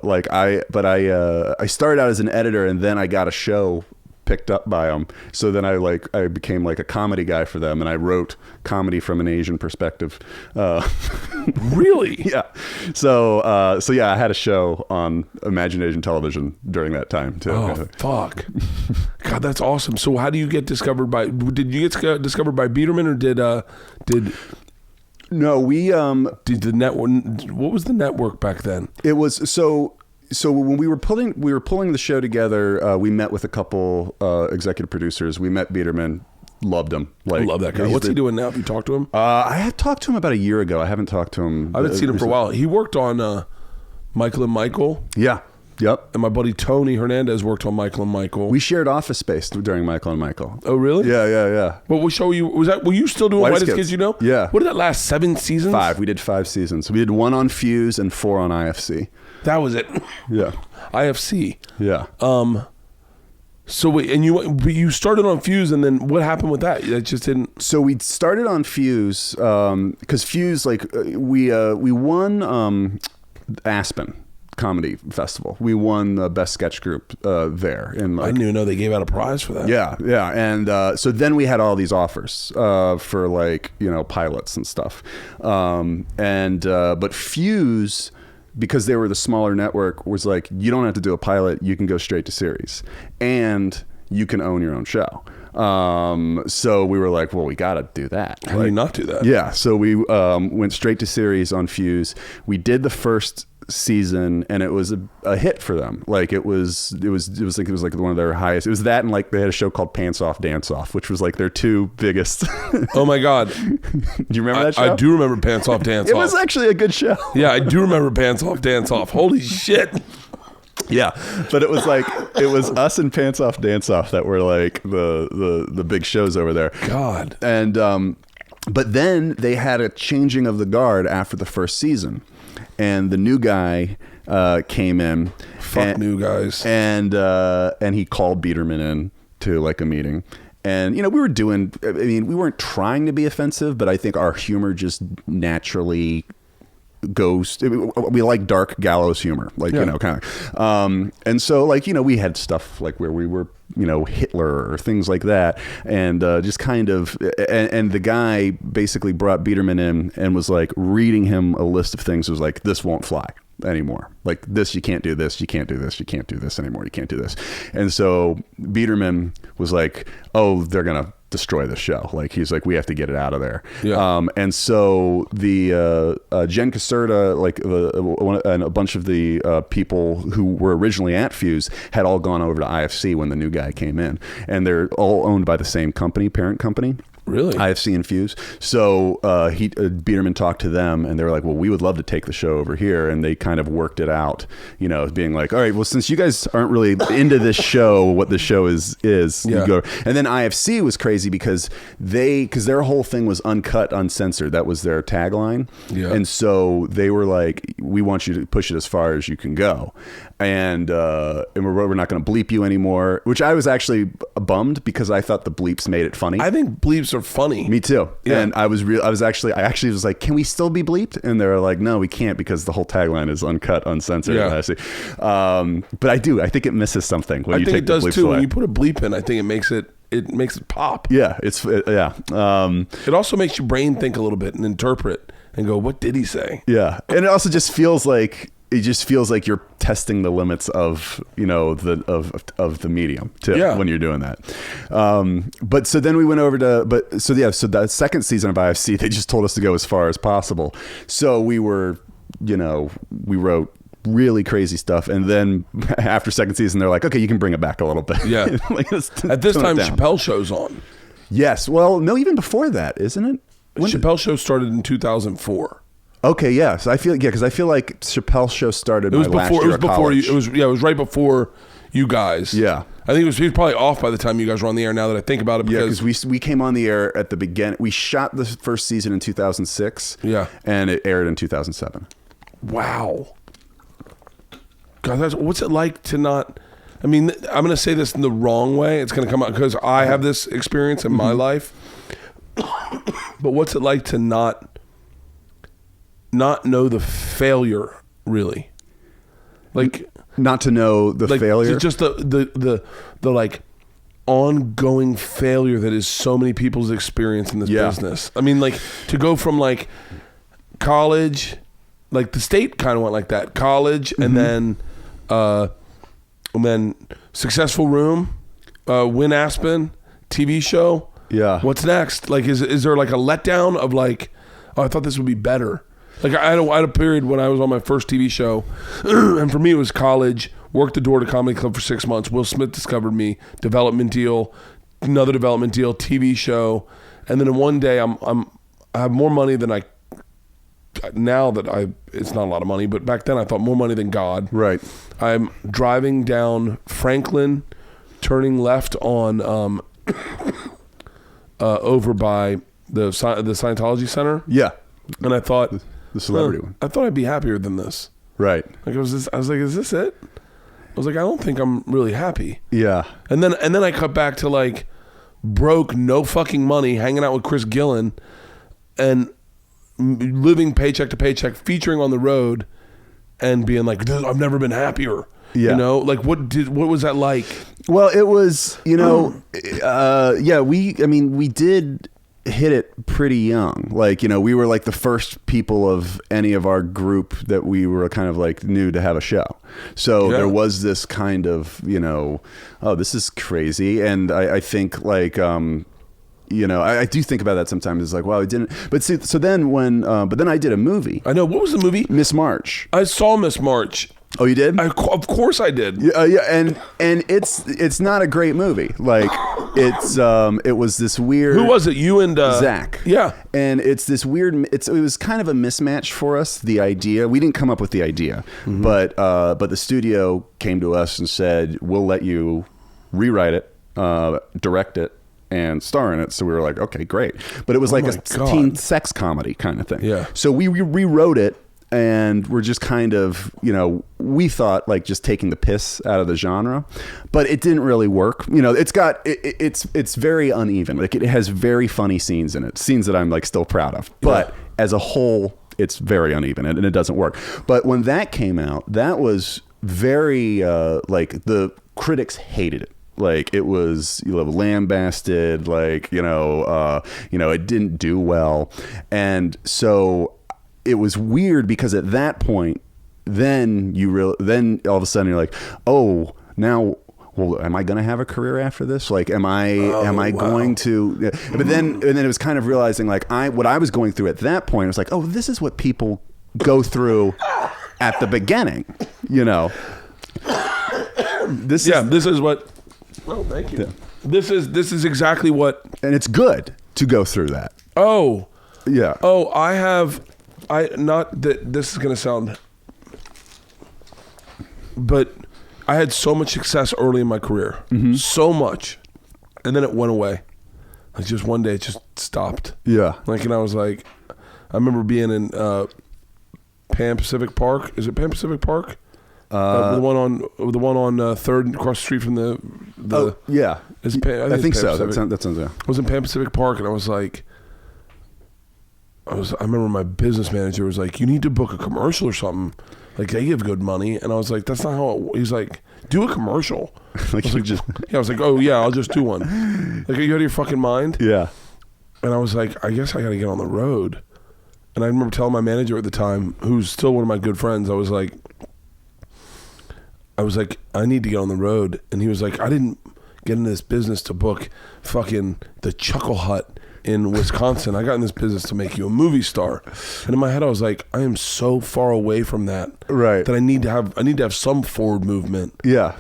started out as an editor, and then I got a show picked up by them. So then I became like a comedy guy for them, and I wrote comedy from an Asian perspective. Really? Yeah. So I had a show on Imagination Television during that time too. Oh, fuck. God, that's awesome. So how do you get discovered by, did you get discovered by Biederman, or did no, we, did the network, what was the network back then? It was, so when we were pulling the show together, we met with a couple executive producers. We met Biederman, loved him. I love that guy. What's he doing now? Have you talked to him? I had talked to him about a year ago. I haven't talked to him. I haven't seen him for a while. He worked on Michael and Michael. Yeah. Yep. And my buddy Tony Hernandez worked on Michael and Michael. We shared office space during Michael and Michael. Oh, really? Yeah. What show you was that? Were you still doing Whitest Kids? Yeah. What did that last 7 seasons? 5. We did 5 seasons. We did 1 on Fuse and 4 on IFC. That was it. Yeah. IFC. Yeah. So wait, and you started on Fuse, and then what happened with that? That just didn't. So we started on Fuse because Fuse, we won Aspen Comedy Festival. We won the best sketch group there. And I didn't even know they gave out a prize for that. Yeah. And so then we had all these offers for pilots and stuff. But Fuse, because they were the smaller network, was like, you don't have to do a pilot, you can go straight to series, and you can own your own show. So we were like, well, we got to do that. How do you not do that? Yeah. So we went straight to series on Fuse. We did the first season, and it was a hit for them. It was like one of their highest. It was that, and they had a show called Pants Off Dance Off, which was like their 2 biggest. Oh my God. Do you remember that show? I do remember Pants Off Dance Off. It was actually a good show. Yeah, I do remember Pants Off Dance Off. Holy shit. Yeah, but it was us and Pants Off Dance Off that were like the big shows over there. God. And but then they had a changing of the guard after the first season, and the new guy came in. New guys. And he called Biederman in to a meeting. And, we were we weren't trying to be offensive, but I think our humor just naturally goes, we like dark gallows humor, kind of. And so, we had stuff where we were, Hitler or things like that. And just kind of, and the guy basically brought Biederman in and was reading him a list of things. It was this won't fly anymore. This, you can't do this, you can't do this, you can't do this anymore, you can't do this. And so Biederman was oh, they're gonna destroy the show. Like he's like, we have to get it out of there. Yeah. And so the Jen Caserta, like and a bunch of the people who were originally at Fuse had all gone over to IFC when the new guy came in, and they're all owned by the same company, parent company. Really? IFC and Fuse. So Biederman talked to them, and they were like, well, we would love to take the show over here. And they kind of worked it out, being like, all right, well, since you guys aren't really into this show, what the show is you go. And then IFC was crazy because their whole thing was uncut, uncensored. That was their tagline. Yeah. And so they were like, we want you to push it as far as you can go. And we're not going to bleep you anymore, which I was actually bummed because I thought the bleeps made it funny. I think bleeps are funny. Me too. Yeah. And I actually was like, can we still be bleeped? And they were like, no, we can't because the whole tagline is uncut, uncensored. Yeah. But I think it misses something when you take the bleeps away. I think it does too. When you put a bleep in, I think it makes it pop. Yeah. It also makes your brain think a little bit and interpret and go, what did he say? Yeah. And it also just feels like you're testing the limits of the medium too, when you're doing that. But so then we went over to so that second season of IFC, they just told us to go as far as possible. So we were, we wrote really crazy stuff, and then after second season, they're like, okay, you can bring it back a little bit. Yeah. At this time, Chappelle Show's on. Yes. Well, no, even before that, isn't it? Chappelle Show started in 2004. Okay, yeah. So I feel like Chappelle's Show started. It was right before you guys. Yeah, I think he was probably off by the time you guys were on the air. Now that I think about it, because we came on the air at the beginning. We shot the first season in 2006. Yeah, and it aired in 2007. Wow. God, what's it like to not? I mean, I'm going to say this in the wrong way. It's going to come out because I have this experience in my life. But what's it like to not know the failure, really? Like, not to know the failure, just the like ongoing failure that is so many people's experience in this business. I mean, like, to go from like college, like the state kind of went like that, college, and then Successful Room, Win Aspen, TV show. Yeah. What's next? Like, is there like a letdown of like, oh, I thought this would be better. Like, I had a period when I was on my first TV show, and for me it was college, worked the door to Comedy Club for 6 months. Will Smith discovered me, development deal, another development deal, TV show, and then in one day I have more money than it's not a lot of money, but back then I thought more money than God. Right. I'm driving down Franklin, turning left on over by the Scientology Center. Yeah. And I thought, the celebrity one. I thought I'd be happier than this. Right. Like I was like, is this it? I was like, I don't think I'm really happy. Yeah. And then I cut back to like broke, no fucking money, hanging out with Chris Gillen, and living paycheck to paycheck, featuring on the road, and being like, I've never been happier. Yeah. Like what was that like? Well, it was, we did hit it pretty young. Like, we were like the first people of any of our group that we were kind of like new to have a show. So there was this kind of, oh, this is crazy. And I think like, I do think about that sometimes. It's like, wow, I didn't. But see, so then but then I did a movie. I know. What was the movie? Miss March. I saw Miss March. Oh, you did? Of course I did. Yeah, and it's not a great movie. Like it was this weird. Who was it? You and Zach. Yeah. And it's this weird. It was kind of a mismatch for us. The idea, we didn't come up with the idea, but the studio came to us and said, we'll let you rewrite it, direct it, and star in it. So we were like, okay, great. But it was like a teen sex comedy kind of thing. Yeah. So we rewrote it. And we're just kind of, we thought like just taking the piss out of the genre, but it didn't really work. It's very uneven. Like it has very funny scenes in it, scenes that I'm like still proud of, but as a whole, it's very uneven and it doesn't work. But when that came out, that was very, like the critics hated it. Like it was, lambasted, like, it didn't do well. And so it was weird because at that point, then all of a sudden you're like, oh, now well, am I going to have a career after this? Like, am I going to? But then it was kind of realizing like what I was going through at that point. It was like, oh, this is what people go through at the beginning, you know. This is what. Oh, thank you. Yeah. This is exactly what, and it's good to go through that. Oh, yeah. Oh, not that this is going to sound, but I had so much success early in my career, so much, and then it went away. Like just one day, it just stopped. Yeah. Like, and I was like, I remember being in Pan Pacific Park. Is it Pan Pacific Park? The one on Third across the street from the. Oh yeah. I think so. That sounds. Yeah. I was in Pan Pacific Park, and I was like, I remember my business manager was like, "You need to book a commercial or something. Like they give good money." And I was like, "That's not how." He's like, "Do a commercial." Like I was like, I was like, "Oh yeah, I'll just do one." Like, are you out of your fucking mind? Yeah. And I was like, I guess I got to get on the road. And I remember telling my manager at the time, who's still one of my good friends, I was like, I need to get on the road. And he was like, I didn't get into this business to book fucking the Chuckle Hut in Wisconsin. I got in this business to make you a movie star. And in my head, I was like, I am so far away from that. Right. That I need to have some forward movement. Yeah.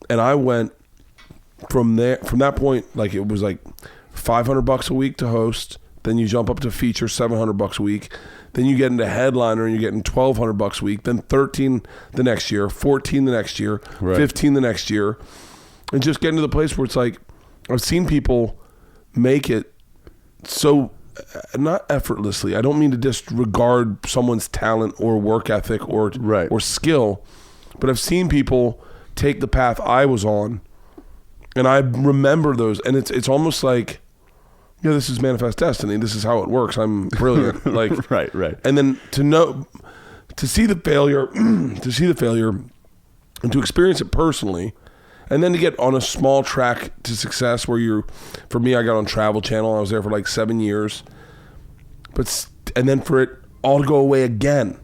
And I went from that point, like it was like $500 a week to host. Then you jump up to feature, $700 a week. Then you get into headliner and you're getting $1,200 a week. Then 13 the next year, 14 the next year, right. 15 the next year, and just getting to the place where it's like I've seen people make it so not effortlessly. I don't mean to disregard someone's talent or work ethic or right. or skill, but I've seen people take the path I was on, and I remember those, and it's almost like, yeah, this is manifest destiny. This is how it works. I'm brilliant. Like right. And then to see the failure, and to experience it personally, and then to get on a small track to success where for me, I got on Travel Channel. I was there for like 7 years, and then for it all to go away again,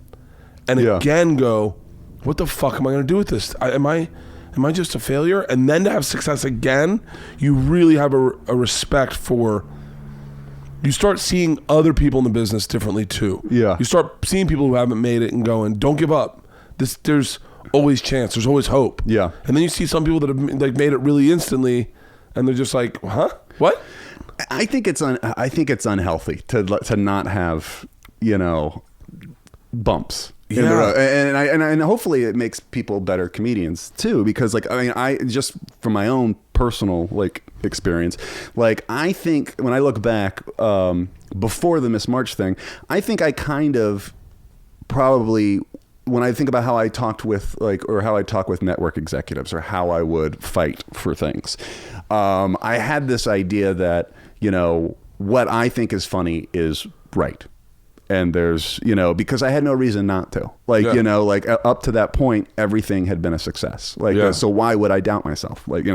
and again go, what the fuck am I going to do with this? Am I just a failure? And then to have success again, you really have a respect for. You start seeing other people in the business differently too. Yeah. You start seeing people who haven't made it and going, don't give up. There's always chance. There's always hope. Yeah. And then you see some people that have like made it really instantly, and they're just like, huh? What? I think it's unhealthy to not have, bumps. Yeah. And hopefully it makes people better comedians too, because like, I mean, I just from my own personal like experience, like I think when I look back before the Miss March thing, I think I kind of probably, when I think about how I talked with how I talk with network executives or how I would fight for things, I had this idea that, what I think is funny is right. And there's, because I had no reason not to. Like, up to that point, everything had been a success. Like, so why would I doubt myself? Like,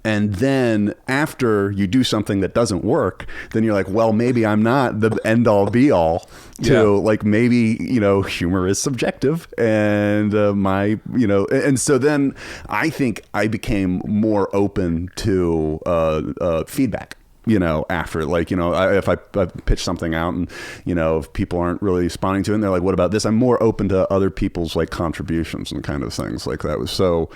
and then after you do something that doesn't work, then you're like, well, maybe I'm not the end all be all to like, maybe, humor is subjective and and so then I think I became more open to feedback. After like, if I pitch something out and, if people aren't really responding to it and they're like, what about this? I'm more open to other people's like contributions and kind of things like that was so,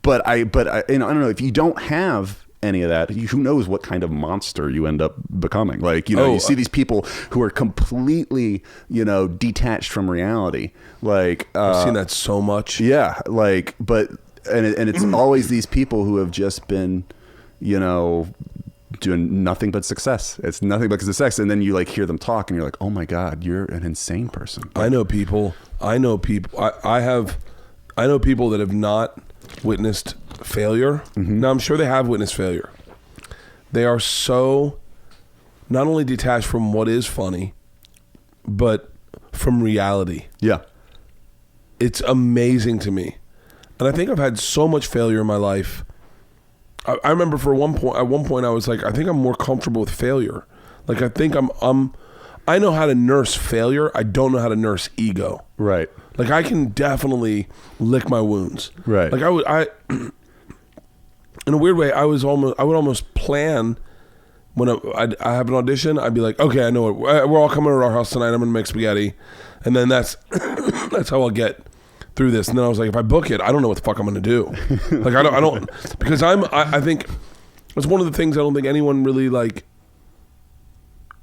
but I don't know, if you don't have any of that, who knows what kind of monster you end up becoming. Like, you see these people who are completely, detached from reality. Like, I've seen that so much. Yeah. Like, and it's always these people who have just been, doing nothing but success. It's nothing but success. And then you like hear them talk and you're like, oh my God, you're an insane person. I know people. I know people that have not witnessed failure. Mm-hmm. Now I'm sure they have witnessed failure. They are so not only detached from what is funny, but from reality. Yeah. It's amazing to me. And I think I've had so much failure in my life. I remember at one point I was like, I think I'm more comfortable with failure. Like I think I know how to nurse failure. I don't know how to nurse ego. Right. Like I can definitely lick my wounds. Right. Like in a weird way, I would almost plan when I have an audition. I'd be like, okay, I know it. We're all coming to our house tonight. I'm gonna make spaghetti, and then that's how I'll get through this. And then I was like, if I book it, I don't know what the fuck I'm gonna do. Like I don't because I think it's one of the things I don't think anyone really like.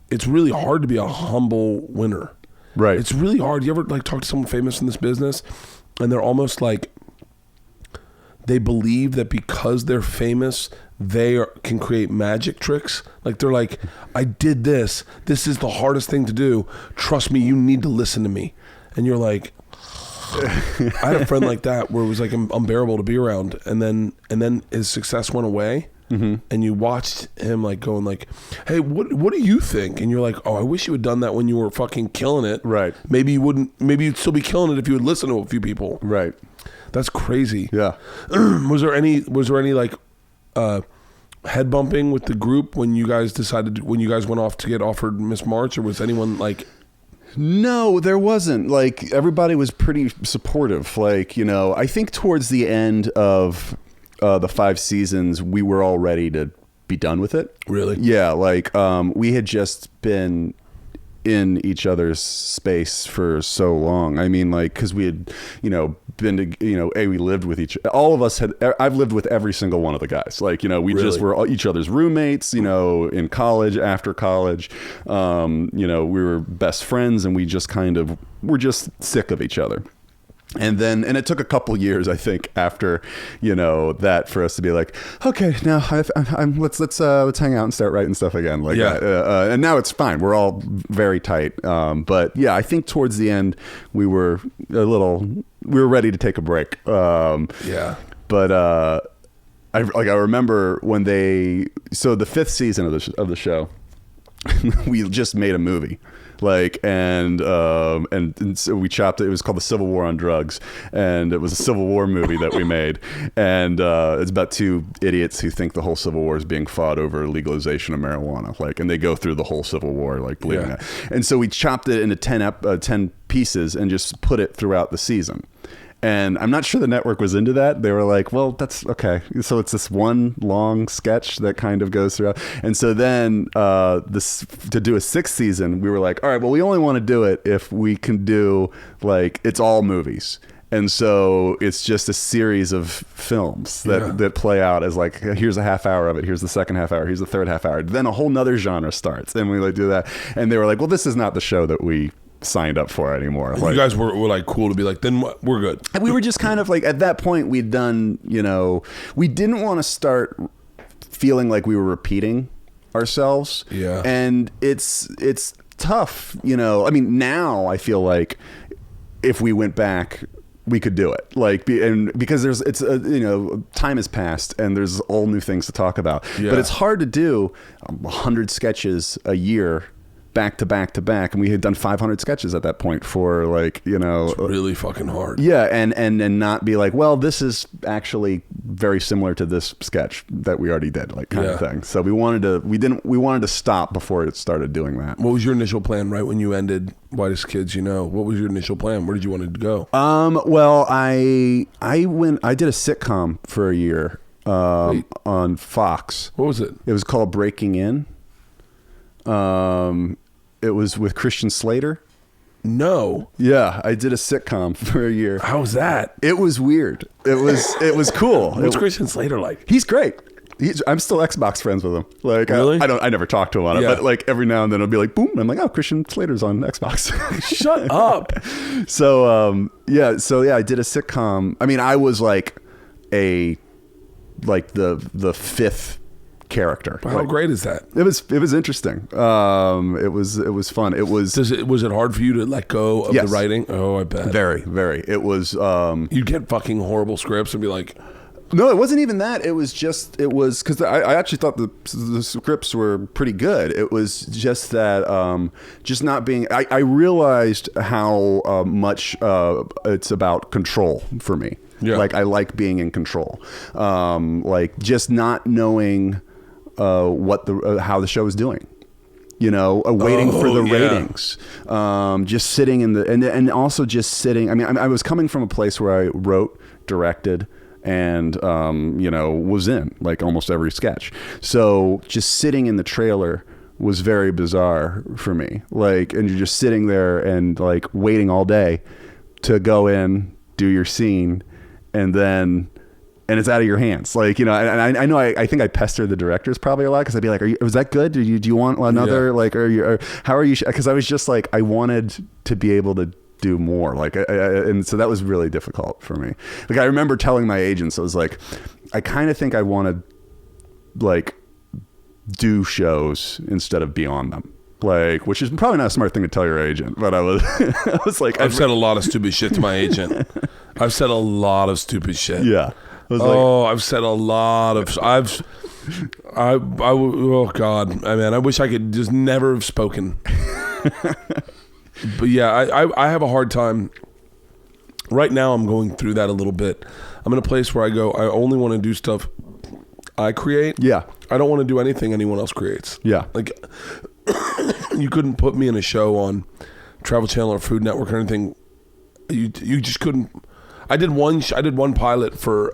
It's really hard to be a humble winner. Right. It's really hard. You ever like talk to someone famous in this business and they're almost like they believe that because they're famous, can create magic tricks. Like they're like, I did this. This is the hardest thing to do. Trust me, you need to listen to me. And you're like, I had a friend like that where it was like unbearable to be around. And then his success went away. Mm-hmm. And you watched him like going like, hey, what do you think? And you're like, oh, I wish you had done that when you were fucking killing it. Right. Maybe you'd still be killing it if you would listen to a few people. Right. That's crazy. Yeah. Was there any like head bumping with the group when you guys went off to get offered Miss March, or was anyone like? No, there wasn't. Like everybody was pretty supportive. Like, I think towards the end of the 5 seasons, we were all ready to be done with it. Really? Yeah. Like, we had just been in each other's space for so long. I mean, like, cause we had, been to, we lived with all of us I've lived with every single one of the guys. Like, we really? Just were each other's roommates, in college, after college, we were best friends, and we just we're just sick of each other. And it took a couple years, I think, after, that for us to be like, okay, now let's hang out and start writing stuff again. Like, yeah. And now it's fine. We're all very tight. But yeah, I think towards the end we were ready to take a break. Yeah. But I remember when the 5th season of the show, we just made a movie. Like, and so we chopped it. It was called The Civil War on Drugs, and it was a Civil War movie that we made. And it's about 2 idiots who think the whole Civil War is being fought over legalization of marijuana. Like, and they go through the whole Civil War, like, believing that. And so we chopped it into 10 pieces and just put it throughout the season. And I'm not sure the network was into that. They were like, well, that's okay. So it's this one long sketch that kind of goes throughout. And so then to do a 6th season, we were like, all right, well, we only want to do it if we can do, like, it's all movies. And so it's just a series of films that play out as like, here's a half hour of it, here's the second half hour, here's the third half hour. Then a whole nother genre starts. And we like do that. And they were like, well, this is not the show that we signed up for anymore. Like, you guys were like cool to be like, then what? We're good. And we were just kind of like, at that point we'd done, we didn't want to start feeling like we were repeating ourselves. Yeah. And it's tough, I mean, now I feel like if we went back, we could do it. Like, because time has passed and there's all new things to talk about. Yeah. But it's hard to do 100 sketches a year back to back to back, and we had done 500 sketches at that point for like, it's really fucking hard. Yeah. And not be like, well, this is actually very similar to this sketch that we already did, like, kind of thing. So we wanted to stop before it started doing that. What was your initial plan right when you ended Whitest Kids? What was your initial plan? Where did you want to go? Well, I did a sitcom for a year on Fox. What was it? It was called Breaking In. It was with Christian Slater. No. Yeah, I did a sitcom for a year. How was that? It was weird. It was cool. What's Christian Slater like? He's great. I'm still Xbox friends with him. Like, really? I never talk to him on it, but like every now and then I'll be like, boom, and I'm like, oh, Christian Slater's on Xbox. Shut up. So I did a sitcom. I mean, I was like the 5th character. How great is that? It was interesting. It was fun. It was. Was it hard for you to let go of the writing? Oh, I bet. Very, very. It was. You'd get fucking horrible scripts and be like. No, it wasn't even that. It was because I actually thought the scripts were pretty good. It was just that, just not being. I realized how much it's about control for me. Yeah. Like, I like being in control. Like, just not knowing how the show is doing. waiting for the ratings, just sitting in the, and also just sitting. I mean, I was coming from a place where I wrote, directed, and, was in like almost every sketch. So just sitting in the trailer was very bizarre for me. Like, and you're just sitting there and like waiting all day to go in, do your scene, and it's out of your hands. Like, and I know, I think I pestered the directors probably a lot, because I'd be like, was that good? Do you want another, like, how are you? Because I was just like, I wanted to be able to do more. Like, and so that was really difficult for me. Like, I remember telling my agents, I was like, I kind of think I want to like do shows instead of be on them. Like, which is probably not a smart thing to tell your agent, but I was like, I've said a lot of stupid shit to my agent. I've said a lot of stupid shit. Yeah. I've said a lot of. Oh God, I wish I could just never have spoken. But yeah, I have a hard time. Right now, I'm going through that a little bit. I'm in a place where I only want to do stuff I create. Yeah. I don't want to do anything anyone else creates. Yeah. Like, you couldn't put me in a show on Travel Channel or Food Network or anything. You just couldn't. I did one pilot for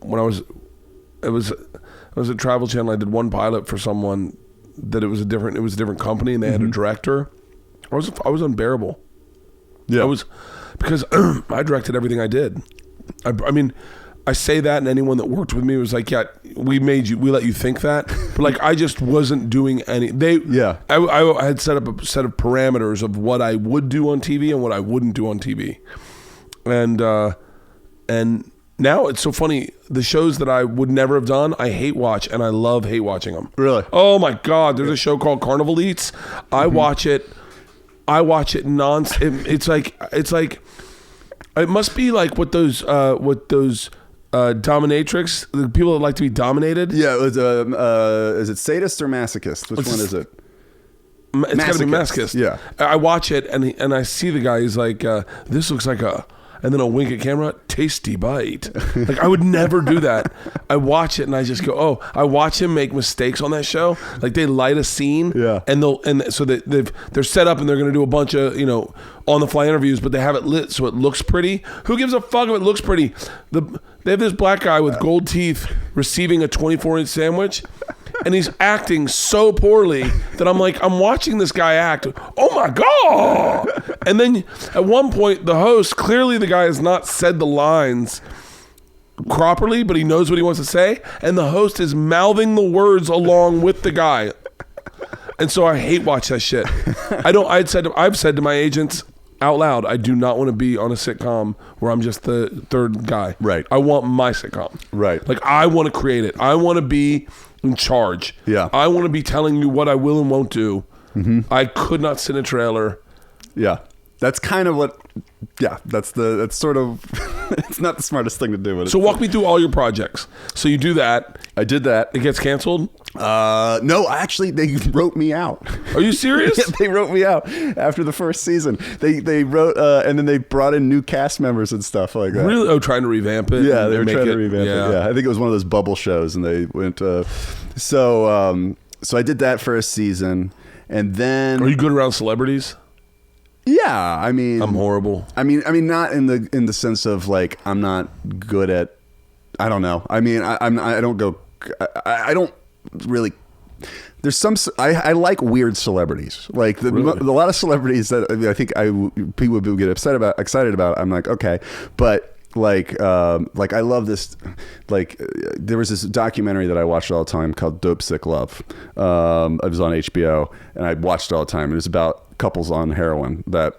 when I was at Travel Channel. I did one pilot for someone that it was a different company, and they had a director. I was unbearable. Yeah. Because I directed everything I did. I mean, I say that, and anyone that worked with me was like, yeah, we let you think that, but like, I just wasn't doing any. I had set up a set of parameters of what I would do on TV and what I wouldn't do on TV. And now it's so funny. The shows that I would never have done, I hate watch, and I love hate watching them. Really? Oh my God! There's a show called Carnival Eats. I watch it It's like it must be like what those dominatrix, the people that like to be dominated. Yeah, it was is it sadist or masochist? Which one is it? It's got to be masochist. Yeah. I watch it and I see the guy. He's like, this looks like and then I'll wink at camera, tasty bite. Like, I would never do that. I watch it and I just go, oh, I watch him make mistakes on that show. Like, they light a scene, and they're set up and they're going to do a bunch of, on the fly interviews, but they have it lit so it looks pretty. Who gives a fuck if it looks pretty? They have this black guy with gold teeth receiving a 24-inch sandwich, and he's acting so poorly that I'm like, I'm watching this guy act. Oh my God. And then at one point, the host, clearly the guy has not said the lines properly, but he knows what he wants to say. And the host is mouthing the words along with the guy. And so I hate watch that shit. I've said to my agents out loud, I do not want to be on a sitcom where I'm just the third guy. Right. I want my sitcom. Right. Like, I want to create it. I want to be in charge. Yeah. I want to be telling you what I will and won't do. Mm-hmm. I could not sit in a trailer. Yeah. That's kind of what, that's sort of, it's not the smartest thing to do. So walk me through all your projects. So you do that. I did that. It gets canceled? No, actually, they wrote me out. Are you serious? Yeah, they wrote me out after the first season. They wrote, and then they brought in new cast members and stuff like that. Really? Oh, trying to revamp it? Yeah, they were trying to revamp it. Yeah, I think it was one of those bubble shows, and they went, so I did that for a season, and then... Are you good around celebrities? Yeah, I mean, I'm horrible. I mean, not in the sense of like I'm not good at. I don't know. I mean, I don't go. I don't really. There's some. I like weird celebrities. Like a lot of celebrities that I think people would get excited about. I'm like, okay, but. Like I love this. Like there was this documentary that I watched all the time called Dope Sick Love. It was on HBO, and I watched it all the time. It was about couples on heroin that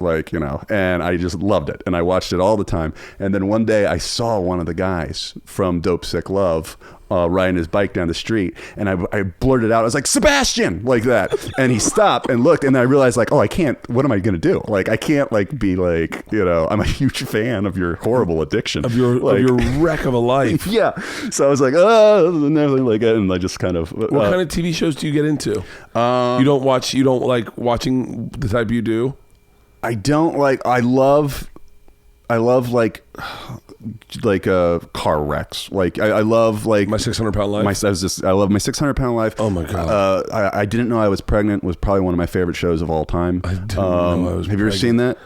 and I just loved it, and I watched it all the time. And then one day I saw one of the guys from Dope Sick Love riding his bike down the street, and I blurted out, I was like, Sebastian, like that, and he stopped and looked, and I realized like, oh, I can't, what am I gonna do? Like, I can't like be like, I'm a huge fan of your horrible addiction, of your wreck of a life. Yeah. So I was like, and everything like that, and I just kind of what kind of TV shows do you get into? You don't like watching the type you do? I don't like, I love like car wrecks. Like I love like My 600-pound life. I love My 600-Pound Life. Oh my God. I didn't know I was pregnant was probably one of my favorite shows of all time. I didn't know I was Have you ever seen that?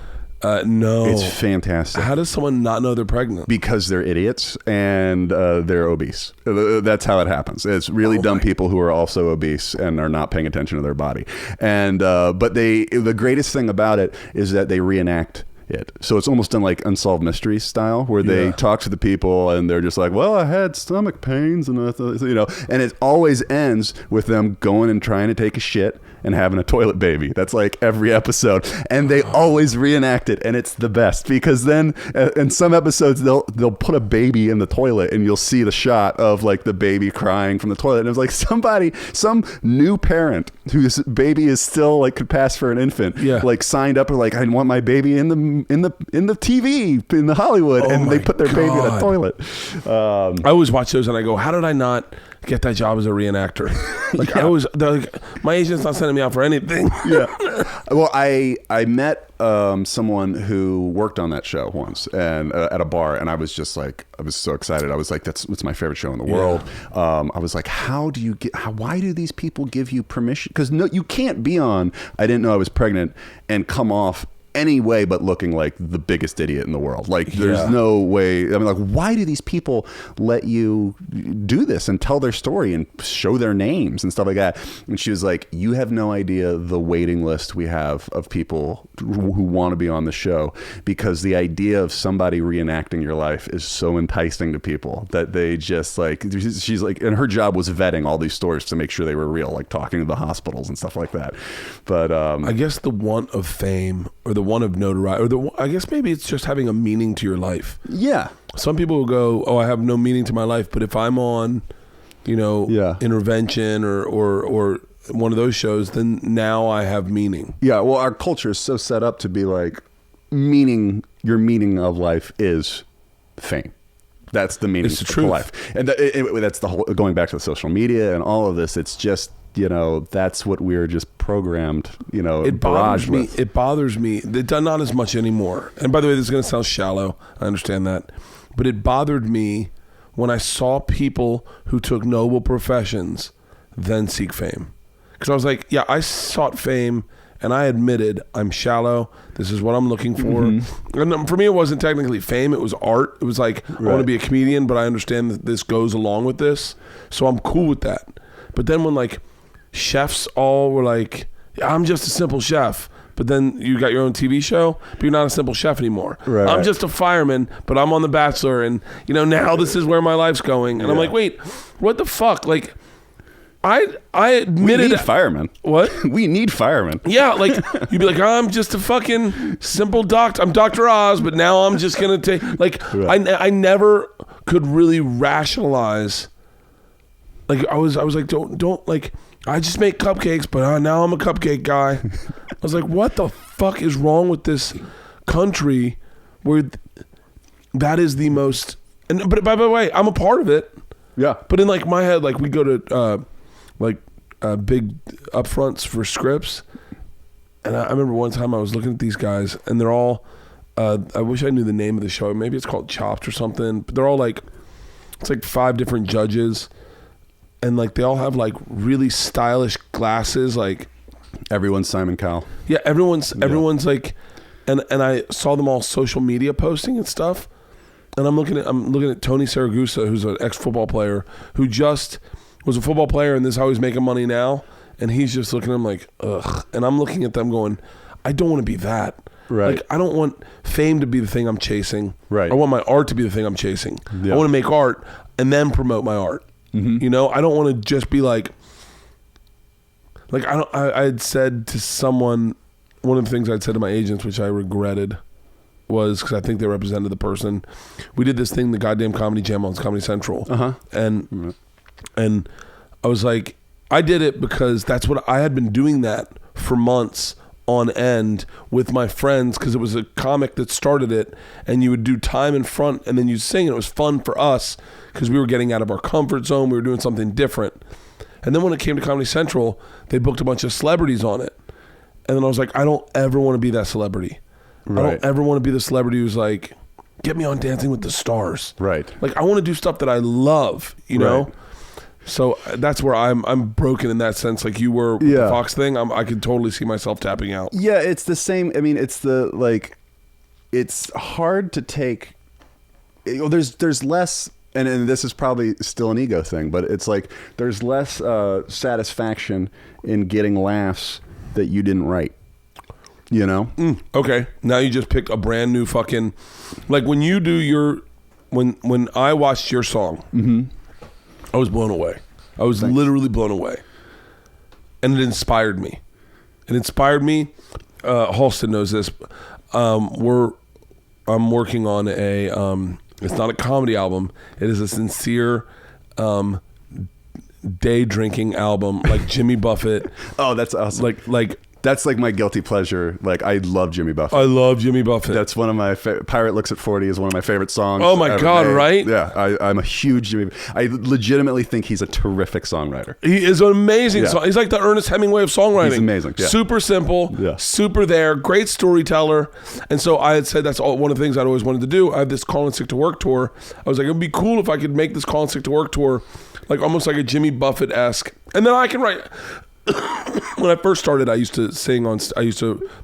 No. It's fantastic. How does someone not know they're pregnant? Because they're idiots and they're obese. That's how it happens. It's really dumb people who are also obese and are not paying attention to their body. And but the greatest thing about it is that they reenact it. So it's almost done like Unsolved Mysteries style, where they talk to the people and they're just like, well, I had stomach pains and and it always ends with them going and trying to take a shit and having a toilet baby. That's like every episode, and they always reenact it, and it's the best because then in some episodes they'll put a baby in the toilet and you'll see the shot of like the baby crying from the toilet, and it's like some new parent whose baby is still like could pass for an infant, like signed up or like, I want my baby in the TV in the Hollywood, and they put their baby in a toilet. I always watch those and I go, how did I not get that job as a reenactor? Like I always, my agent's not sending me out for anything. Well, I met someone who worked on that show once and at a bar, and I was just like, I was so excited. I was like, it's my favorite show in the world. I was like, why do these people give you permission? Because no, you can't be on I Didn't Know I Was Pregnant and come off any way but looking like the biggest idiot in the world. Like there's no way. I mean, like, why do these people let you do this and tell their story and show their names and stuff like that? And she was like, you have no idea the waiting list we have of people who want to be on the show, because the idea of somebody reenacting your life is so enticing to people that they just like, she's like, and her job was vetting all these stories to make sure they were real, like talking to the hospitals and stuff like that. But I guess the want of fame or the want of notoriety, or I guess maybe it's just having a meaning to your life. Yeah. Some people will go, oh, I have no meaning to my life, but if I'm on, Intervention or one of those shows, then now I have meaning. Yeah, well, our culture is so set up to be like, your meaning of life is fame. That's the meaning of life. And that's the whole, going back to the social media and all of this, it's just, that's what we're just programmed, it bothers me. It bothers me. Not as much anymore. And by the way, this is going to sound shallow. I understand that. But it bothered me when I saw people who took noble professions then seek fame. Because I was like, yeah, I sought fame and I admitted I'm shallow. This is what I'm looking for. Mm-hmm. And for me, it wasn't technically fame. It was art. It was like, I want to be a comedian, but I understand that this goes along with this. So I'm cool with that. But then when like, chefs all were like, I'm just a simple chef, but then you got your own TV show, but you're not a simple chef anymore. I'm just a fireman, but I'm on The Bachelor, and now this is where my life's going. And I'm like, wait, what the fuck? Like, I admitted, we need firemen. What? We need firemen. Yeah, like you'd be like, I'm just a fucking simple doctor. I'm Dr. Oz, but now I'm just gonna take like I never could really rationalize. Like I was like, don't like. I just make cupcakes, but now I'm a cupcake guy. I was like, what the fuck is wrong with this country where that is the most... But by the way, I'm a part of it. Yeah. But in like my head, like we go to big upfronts for scripts. And I remember one time I was looking at these guys and they're all... I wish I knew the name of the show. Maybe it's called Chopped or something. But they're all like... It's like 5 different judges. And like they all have like really stylish glasses, like everyone's Simon Cowell. Yeah, everyone's like, and I saw them all social media posting and stuff. And I'm looking at Tony Saragusa, who's an ex-football player who just was a football player and this is how he's making money now. And he's just looking at him like, ugh. And I'm looking at them going, I don't want to be that. Right. Like I don't want fame to be the thing I'm chasing. Right. I want my art to be the thing I'm chasing. Yeah. I want to make art and then promote my art. Mm-hmm. I don't want to just be like I had said to someone, one of the things I'd said to my agents, which I regretted, was because I think they represented the person. We did this thing, the goddamn Comedy Jam on Comedy Central. And I was like, I did it because that's what I had been doing that for months on end with my friends, because it was a comic that started it, and you would do time in front and then you'd sing, and it was fun for us because we were getting out of our comfort zone. We were doing something different. And then when it came to Comedy Central, they booked a bunch of celebrities on it. And then I was like, I don't ever want to be that celebrity. Right. I don't ever want to be the celebrity who's like get me on Dancing with the Stars. Right. Like I want to do stuff that I love, you know? Right. So that's where I'm broken in that sense. Like you were with the Fox thing. I could totally see myself tapping out. Yeah, it's the same. I mean, it's it's hard to take. There's less, and this is probably still an ego thing, but it's like there's less satisfaction in getting laughs that you didn't write. You know? Okay. Now you just picked a brand new fucking, like when you do your, when I watched your song, I was blown away. I was literally blown away. And it inspired me. Halston knows this. I'm working on a, it's not a comedy album. It is a sincere, day drinking album, like Jimmy Buffett. Oh, that's awesome. Like that's like my guilty pleasure. Like I love Jimmy Buffett. I love Jimmy Buffett. That's one of my Pirate Looks at 40 is one of my favorite songs. Oh my God, made. right? Yeah, I'm a huge Jimmy. I legitimately think he's a terrific songwriter. He is an amazing song. He's like the Ernest Hemingway of songwriting. He's amazing. Yeah. Super simple, super there, great storyteller. And so I had said that's one of the things I'd always wanted to do. I had this Call and Sick to Work tour. I was like, it'd be cool if I could make this Call and Sick to Work tour like almost like a Jimmy Buffett-esque. And then I can write. When I first started, I used to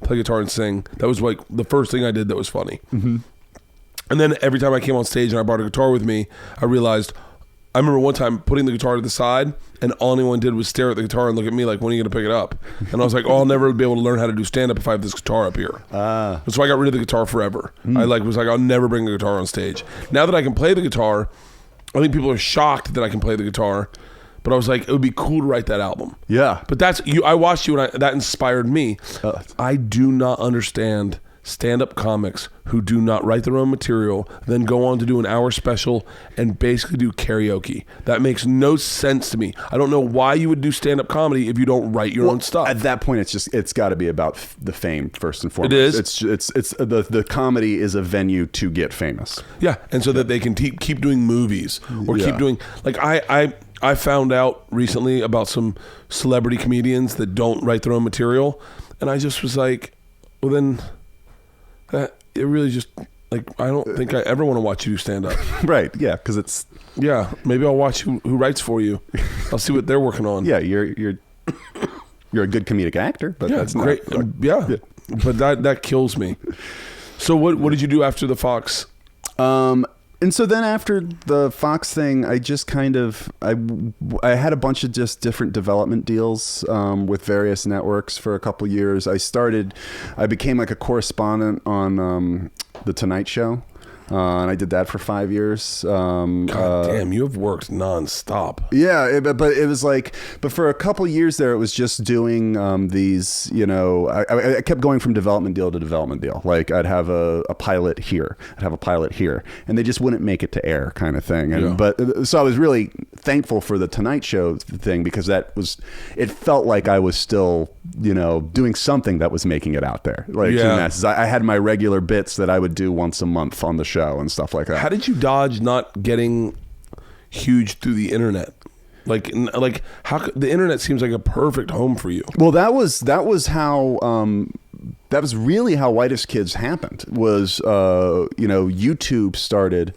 play guitar and sing. That was like the first thing I did that was funny. And then every time I came on stage and I brought a guitar with me, I realized, I remember one time putting the guitar to the side and all anyone did was stare at the guitar and look at me like, when are you going to pick it up? And I was like, oh, I'll never be able to learn how to do stand-up if I have this guitar up here. And so I got rid of the guitar forever. I was like, I'll never bring the guitar on stage. Now that I can play the guitar, I think people are shocked that I can play the guitar. But I was like, it would be cool to write that album. Yeah. But that's you. I watched you, and that inspired me. I do not understand stand-up comics who do not write their own material, then go on to do an hour special and basically do karaoke. That makes no sense to me. I don't know why you would do stand-up comedy if you don't write your own stuff. At that point, it's got to be about the fame first and foremost. It is. It's the comedy is a venue to get famous. Yeah, and so that they can keep doing movies or keep doing like I found out recently about some celebrity comedians that don't write their own material, and I just was like, well then, it really just like I don't think I ever want to watch you stand up. Right? Yeah, because it's maybe I'll watch who writes for you. I'll see what they're working on. Yeah, you're a good comedic actor, but that's great. Not, But that kills me. So what did you do after the Fox? And so then after the Fox thing, I just kind of, I had a bunch of just different development deals with various networks for a couple years. I became like a correspondent on The Tonight Show. And I did that for 5 years. God damn, you have worked nonstop. Yeah, but it was like, but for a couple years there, it was just doing these, I kept going from development deal to development deal. Like I'd have a pilot here, I'd have a pilot here, and they just wouldn't make it to air kind of thing. And, But so I was really thankful for the Tonight Show thing because it felt like I was still, doing something that was making it out there. Like I had my regular bits that I would do once a month on the show and stuff like that. How did you dodge not getting huge through the internet? Like how the internet seems like a perfect home for you. Well, that was how that was really how Whitest Kids happened. Was YouTube started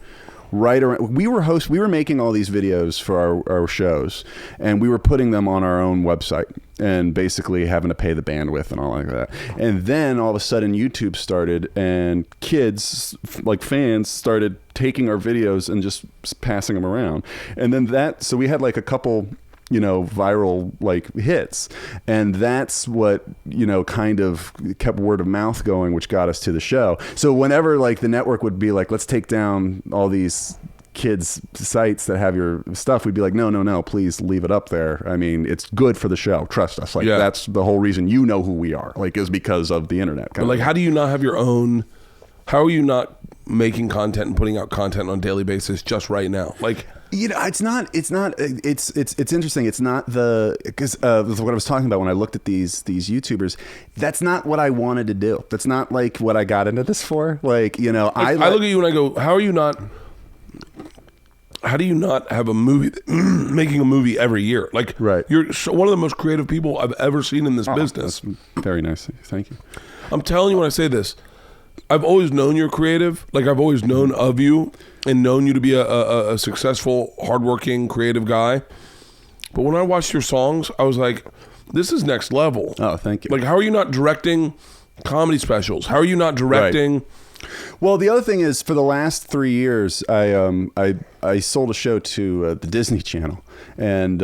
right around. We were making all these videos for our shows, and we were putting them on our own website and basically having to pay the bandwidth and all like that. And then all of a sudden YouTube started, and kids, like fans, started taking our videos and just passing them around. And then so we had like a couple viral like hits, and that's what kind of kept word of mouth going, which got us to the show. So whenever like the network would be like, let's take down all these kids sites that have your stuff, we'd be like, no, please leave it up there. I mean, it's good for the show, trust us. Like that's the whole reason who we are, like, is because of the internet. But like, how do you not have your own? How are you not making content and putting out content on a daily basis just right now? Like, it's interesting. It's not because what I was talking about when I looked at these YouTubers, that's not what I wanted to do. That's not like what I got into this for. Like, I look at you and I go, how do you not have a movie, making a movie every year? Like, right. You're one of the most creative people I've ever seen in this business. Very nice. Thank you. I'm telling you when I say this, I've always known you're creative. Like I've always known of you and known you to be a successful, hardworking, creative guy. But when I watched your songs, I was like, this is next level. Oh, thank you. Like, how are you not directing comedy specials? How are you not directing? Right. Well, the other thing is, for the last 3 years, I sold a show to the Disney Channel, and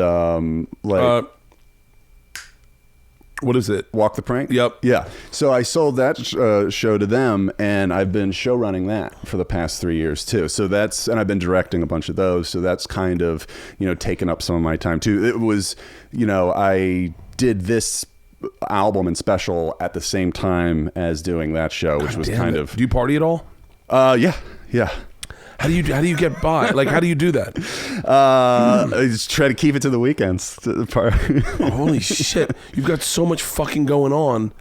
what is it? Walk the Prank? Yep. Yeah. So I sold that show to them, and I've been show running that for the past 3 years too. So and I've been directing a bunch of those. So that's kind of, taken up some of my time too. It was, I did this album and special at the same time as doing that show, which was kind of. Do you party at all? Yeah. How do you get by? Like, how do you do that? I just try to keep it to the weekends. Holy shit! You've got so much fucking going on.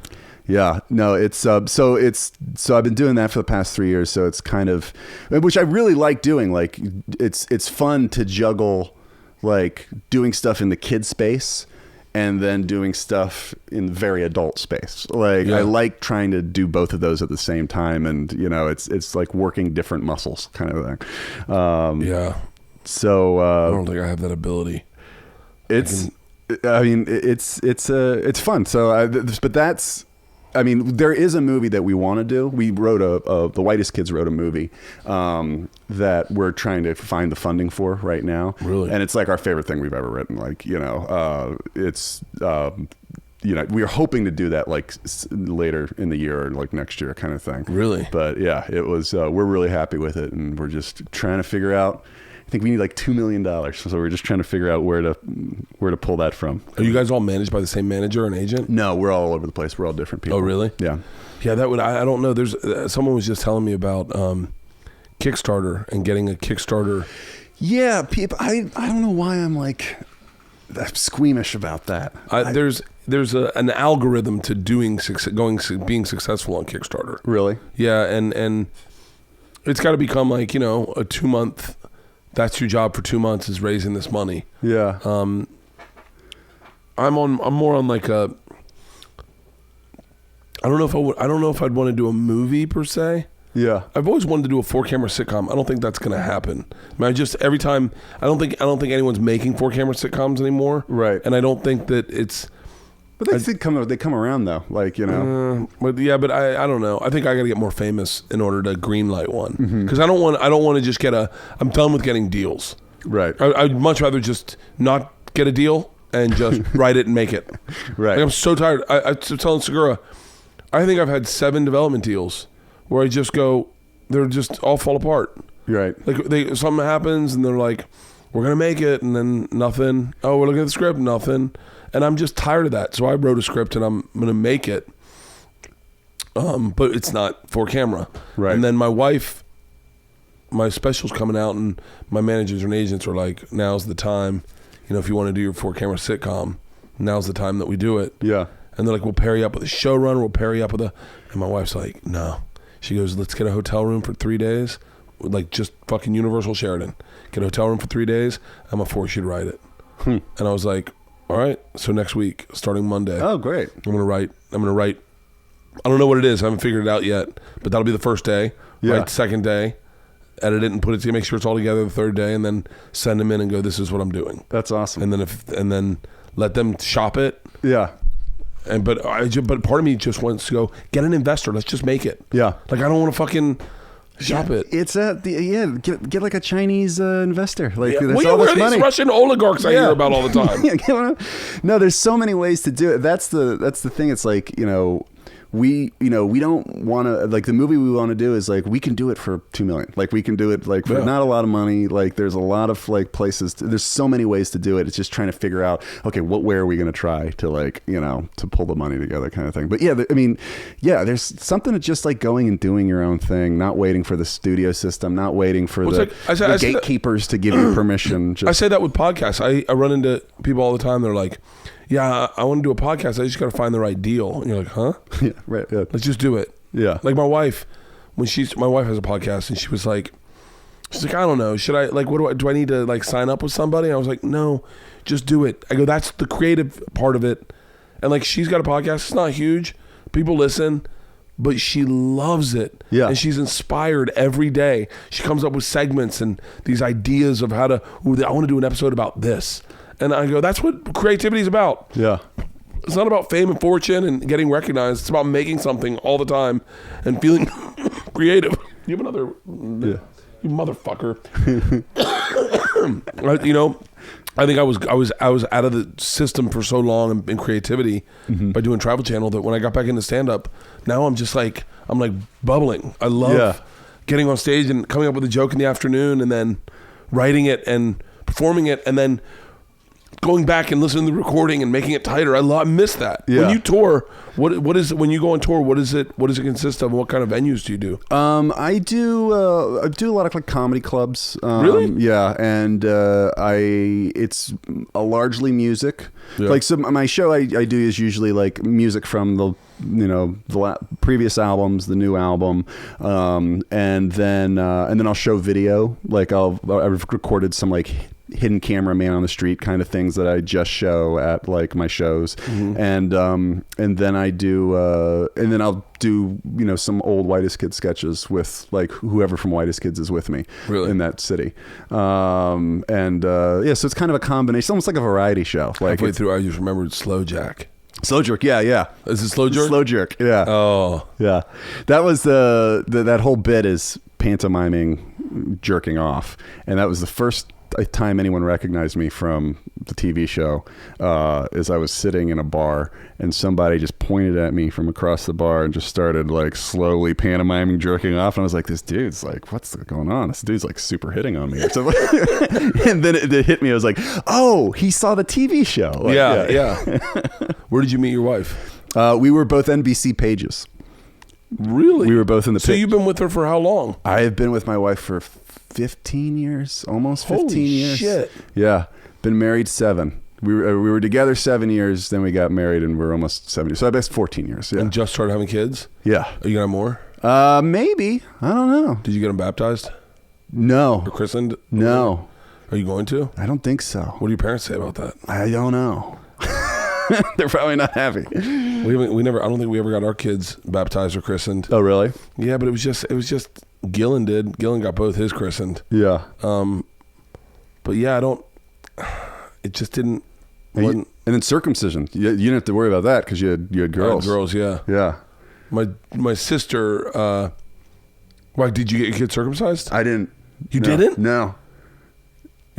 Yeah, no, it's so I've been doing that for the past 3 years. So it's kind of, which I really like doing. Like, it's fun to juggle, like doing stuff in the kid space and then doing stuff in very adult space. Like, I like trying to do both of those at the same time, and it's like working different muscles kind of thing. Yeah. So I don't think I have that ability. It's fun. So, but that's. I mean, there is a movie that we want to do. We wrote the Whitest kids wrote a movie that we're trying to find the funding for right now. Really? And it's like our favorite thing we've ever written. Like, it's, we are hoping to do that like later in the year or like next year kind of thing. Really? But yeah, it was, we're really happy with it, and we're just trying to figure out. I think we need like $2 million, so we're just trying to figure out where to pull that from. Are you guys all managed by the same manager and agent? No, we're all over the place. We're all different people. Oh, really? Yeah. Yeah, that would. I don't know. There's someone was just telling me about Kickstarter and getting a Kickstarter. Yeah, people. I don't know why I'm squeamish about that. There's an algorithm to being successful on Kickstarter. Really? Yeah, and it's got to become like a 2-month. That's your job for 2 months is raising this money. Yeah. I'm more on like a. I don't know if I'd want to do a movie per se. Yeah. I've always wanted to do a 4-camera sitcom. I don't think that's going to happen. I mean, every time I don't think anyone's making 4-camera sitcoms anymore. Right. And I don't think that it's. But they come around though, like But but I don't know. I think I got to get more famous in order to greenlight one, because I don't want to just get I'm done with getting deals. Right. I'd much rather just not get a deal and just write it and make it. Right. Like, I'm so tired. I was telling Segura, I think I've had 7 development deals where I just go, they're just all fall apart. Right. Like something happens and they're like, we're gonna make it, and then nothing. Oh, we're looking at the script, nothing. And I'm just tired of that. So I wrote a script and I'm going to make it. But it's not 4-camera. Right. And then my special's coming out, and my managers and agents are like, now's the time. If you want to do your 4-camera sitcom, now's the time that we do it. Yeah. And they're like, we'll pair you up with a showrunner. We'll pair you up with and my wife's like, no. She goes, let's get a hotel room for 3 days. Like just fucking Universal Sheridan. Get a hotel room for 3 days. I'm going to force you to write it. And I was like, all right, so next week, starting Monday. Oh, great. I'm gonna write. I don't know what it is. I haven't figured it out yet, but that'll be the first day. Yeah. Write the second day, edit it and put it together, make sure it's all together the third day, and then send them in and go, this is what I'm doing. That's awesome. And then let them shop it. Yeah. But part of me just wants to go get an investor. Let's just make it. Yeah. Like, I don't want to fucking shop it. It's get like a Chinese investor. Like, yeah. that's Well, all this these money. Russian oligarchs I hear about all the time. No, there's so many ways to do it. That's the thing. It's like, we don't want to, like, the movie we want to do is like, we can do it for $2 million. Like, we can do it like for not a lot of money. Like, there's a lot of like places. There's so many ways to do it. It's just trying to figure out, okay, what way are we going to try to, like, to pull the money together kind of thing. But there's something to just like going and doing your own thing, not waiting for the studio system, not waiting for the gatekeepers to give you permission. I say that with podcasts. I run into people all the time. They're like, yeah, I want to do a podcast. I just got to find the right deal. And you're like, huh? Yeah, right. Yeah. Let's just do it. Yeah. Like my wife has a podcast, and she's like, I don't know. Should I, like, do I need to like sign up with somebody? I was like, no, just do it. I go, that's the creative part of it. And like, she's got a podcast. It's not huge. People listen, but she loves it. Yeah. And she's inspired every day. She comes up with segments and these ideas of how to, I want to do an episode about this. And I go, that's what creativity is about. Yeah. It's not about fame and fortune and getting recognized. It's about making something all the time and feeling creative. You have another, you motherfucker. You know, I think I was out of the system for so long in creativity by doing Travel Channel that when I got back into stand up, now I'm just like, bubbling. I love getting on stage and coming up with a joke in the afternoon and then writing it and performing it and then going back and listening to the recording and making it tighter. I miss that. Yeah. When you tour, what is when you go on tour, what does it consist of? What kind of venues do you do? I do a lot of like comedy clubs. Really? Yeah, and it's largely music. Yeah. Like, so my show I do is usually like music from the previous albums, the new album, and then I'll show video. Like I've recorded some like hidden camera man on the street kind of things that I just show at like my shows. And then I do and then I'll do some old Whitest Kids sketches with like whoever from Whitest Kids is with me in that city. So it's kind of a combination, almost like a variety show. Like halfway through I just remembered Slow Jack. Slow Jerk, yeah. Is it Slow Jerk? Slow Jerk, yeah. Oh. Yeah. That was that whole bit is pantomiming jerking off. And that was the first time anyone recognized me from the TV show, is I was sitting in a bar and somebody just pointed at me from across the bar and just started like slowly pantomiming jerking off. And I was like, this dude's like, what's going on? This dude's like super hitting on me. So, and then it hit me. I was like, oh, he saw the TV show. Like, yeah. Where did you meet your wife? We were both NBC pages. Really? We were both in the So you've been with her for how long? I have been with my wife for 15 years, almost 15 Holy years. Shit. Yeah. Been married 7. We were together 7 years, then we got married and we're almost 70. So I guess 14 years. Yeah. And just started having kids? Yeah. Are you gonna have more? Maybe. I don't know. Did you get them baptized? No. Or christened? No. Are you going to? I don't think so. What do your parents say about that? I don't know. They're probably not happy. We never. I don't think we ever got our kids baptized or christened. Oh, really? Yeah, but it was just Gillen did. Gillen got both his christened. Yeah. But yeah, I don't. It just didn't. And then circumcision. You didn't have to worry about that because you had girls. Girls, yeah. Yeah. My sister. Why did you get your kid circumcised? I didn't. You didn't? No.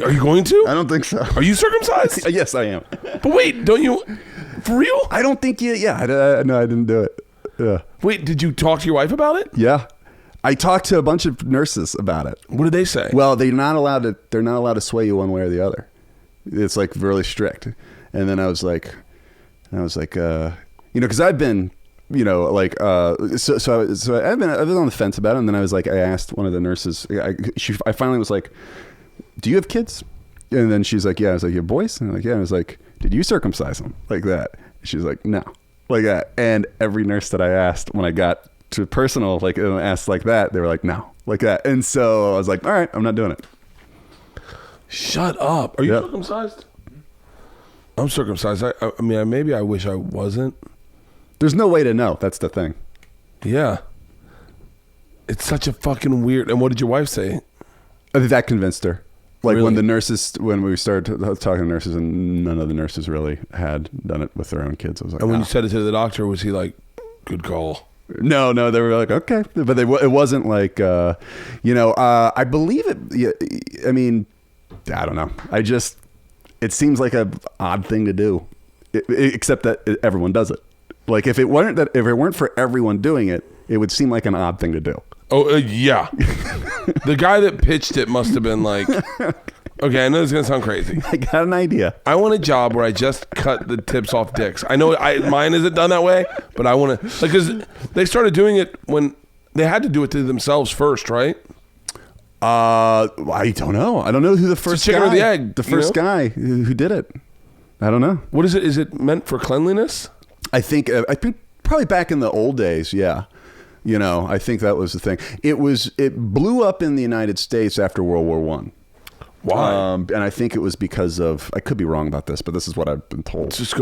Are you going to? I don't think so. Are you circumcised? Yes, I am. But wait, don't you? For real? I don't think you. Yeah. No, I didn't do it. Yeah. Wait, did you talk to your wife about it? Yeah. I talked to a bunch of nurses about it. What did they say? Well, they're not allowed to sway you one way or the other. It's like really strict. And then I was like, because I've been, so I've been on the fence about it. And then I was like, I asked one of the nurses, I finally was like, do you have kids? And then she's like, yeah. I was like, you have boys? And I'm like, yeah. And I was like, did you circumcise them? Like that. She was like, no. Like that. And every nurse that I asked when I got to personal, like asked like that, they were like, no, like that. And so I was like, all right, I'm not doing it. Shut up. Are you circumcised? I'm circumcised. I mean, maybe I wish I wasn't. There's no way to know. That's the thing. Yeah. It's such a fucking weird. And what did your wife say? That convinced her. Like really? when we started talking to nurses, and none of the nurses really had done it with their own kids. I was like, and when you said it to the doctor, was he like, good call? No, they were like, okay. But it wasn't like, I believe it. I mean, I don't know. It seems like a odd thing to do, except that everyone does it. Like if it weren't for everyone doing it, it would seem like an odd thing to do. Oh, yeah. The guy that pitched it must have been like, okay, I know this is going to sound crazy. I got an idea. I want a job where I just cut the tips off dicks. I know mine isn't done that way, but I want to, like, because they started doing it when they had to do it to themselves first, right? I don't know. I don't know who the first chicken or the egg. The first guy who did it. I don't know. What is it? Is it meant for cleanliness? I think probably back in the old days. Yeah. I think that was the thing. It blew up in the United States after World War I. Why? And I think it was because of, I could be wrong about this, but this is what I've been told. Just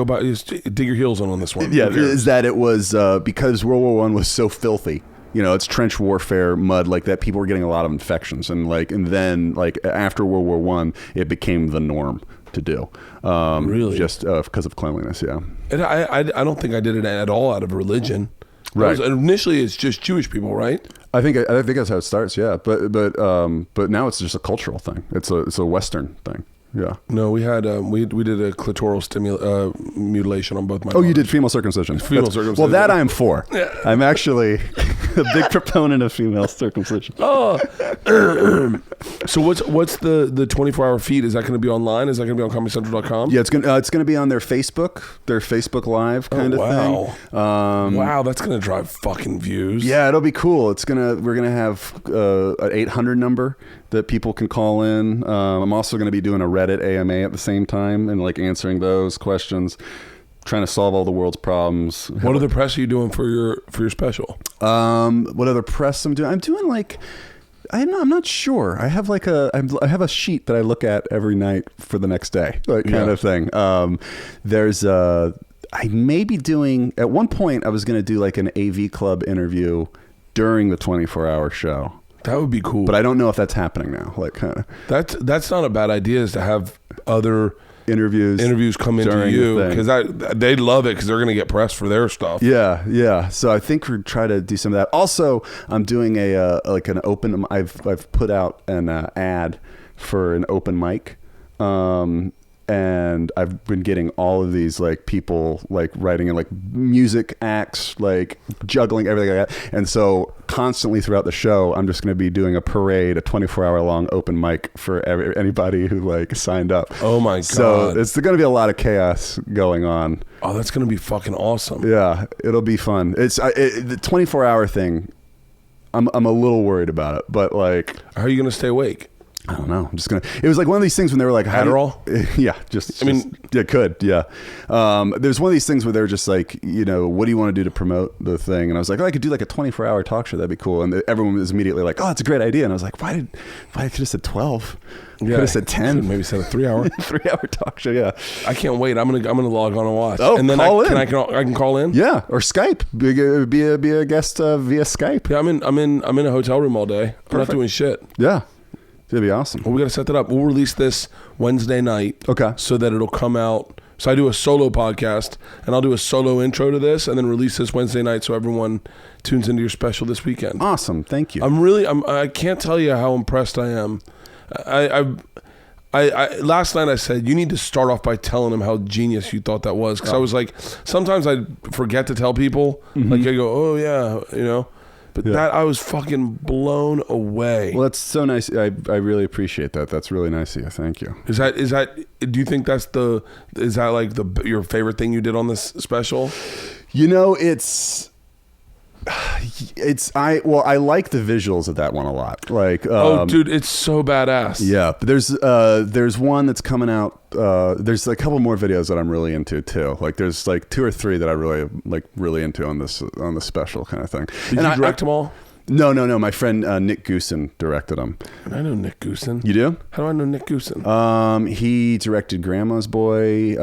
dig your heels on this one. Yeah, is that it was because World War I was so filthy. You know, it's trench warfare, mud like that. People were getting a lot of infections, and then after World War I, it became the norm to do. Really, just because of cleanliness. Yeah, and I don't think I did it at all out of religion. Right. Initially, it's just Jewish people, right? I think that's how it starts. Yeah, but now it's just a cultural thing. It's a Western thing. Yeah. No, we had we did a clitoral mutilation on both my. Oh, you did female circumcision. Circumcision. Well, that I'm for. Yeah. I'm actually a big proponent of female circumcision. Oh. So what's the 24-hour feed? Is that going to be online? Is that going to be on ComedyCentral.com? Yeah, it's gonna be on their Facebook Live kind of thing. Wow, that's going to drive fucking views. Yeah, it'll be cool. We're gonna have an 800 number that people can call in. I'm also going to be doing a Reddit AMA at the same time and answering those questions, trying to solve all the world's problems. What other press are you doing for your special? What other press I'm doing? I'm doing I'm not sure. I have I have a sheet that I look at every night for the next day, kind of thing. I may be doing, at one point I was going to do an AV Club interview during the 24-hour show. That would be cool. But I don't know if that's happening now. That's not a bad idea, is to have other interviews come into you, because they'd love it, because they're going to get press for their stuff. Yeah. So I think we're trying to do some of that. Also, I'm doing an open. I've put out an ad for an open mic. And I've been getting all of these people writing in music acts, juggling, everything like that. And so constantly throughout the show, I'm just going to be doing a parade, a 24-hour long open mic for anybody who signed up. Oh my God. So it's going to be a lot of chaos going on. Oh, that's going to be fucking awesome. Yeah, it'll be fun. The 24-hour thing, I'm a little worried about it, but how are you going to stay awake? I don't know. I'm just gonna. It was one of these things when they were like Adderall. Yeah, it could. Yeah. There's one of these things where they're just what do you want to do to promote the thing? And I was like, I could do a 24-hour talk show. That'd be cool. And everyone was immediately like, oh, it's a great idea. And I was like, why I could have said 12? Yeah, could have said 10. Maybe said a 3-hour. 3-hour talk show. Yeah. I can't wait. I'm gonna log on and watch. Oh, and then call in. I can call in. Yeah, or Skype. Be a guest via Skype. Yeah, I'm in a hotel room all day. I'm not doing shit. Yeah. It'd be awesome. Well, we got to set that up. We'll release this Wednesday night. Okay. So that it'll come out. So I do a solo podcast, and I'll do a solo intro to this, and then release this Wednesday night so everyone tunes into your special this weekend. Awesome. Thank you. I can't tell you how impressed I am. I last night I said, you need to start off by telling them how genius you thought that was. Because I was sometimes I forget to tell people. Mm-hmm. I go, oh yeah, But that, I was fucking blown away. Well, that's so nice. I really appreciate that. That's really nice of you. Thank you. Is that? Do you think that's your favorite thing you did on this special? I like the visuals of that one a lot. Dude, it's so badass. Yeah, but there's one that's coming out. There's a couple more videos that I'm really into too. There's 2 or 3 that I really into on this special kind of thing. Did you direct them all? No. My friend Nick Goosen directed them. I know Nick Goosen. You do? How do I know Nick Goosen? He directed Grandma's Boy.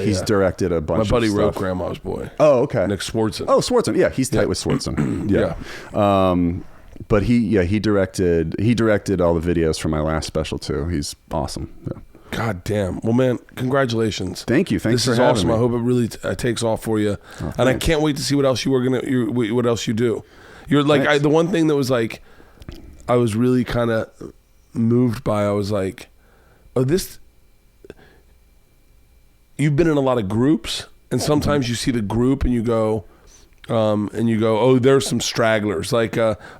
He's directed a bunch of stuff. My buddy wrote Grandma's Boy. Oh, okay. Nick Swartzen. Oh, Swartzen. Yeah, he's tight with Swartzen. Yeah. But he directed all the videos for my last special too. He's awesome. Yeah. God damn. Well, man, congratulations. Thank you. Thanks for having me. This is awesome. I hope it really takes off for you. Oh, and I can't wait to see what else what else you do. You're the one thing that was I was really kind of moved by. I was like, oh, this. You've been in a lot of groups, and sometimes you see the group and you go, oh, there's some stragglers. I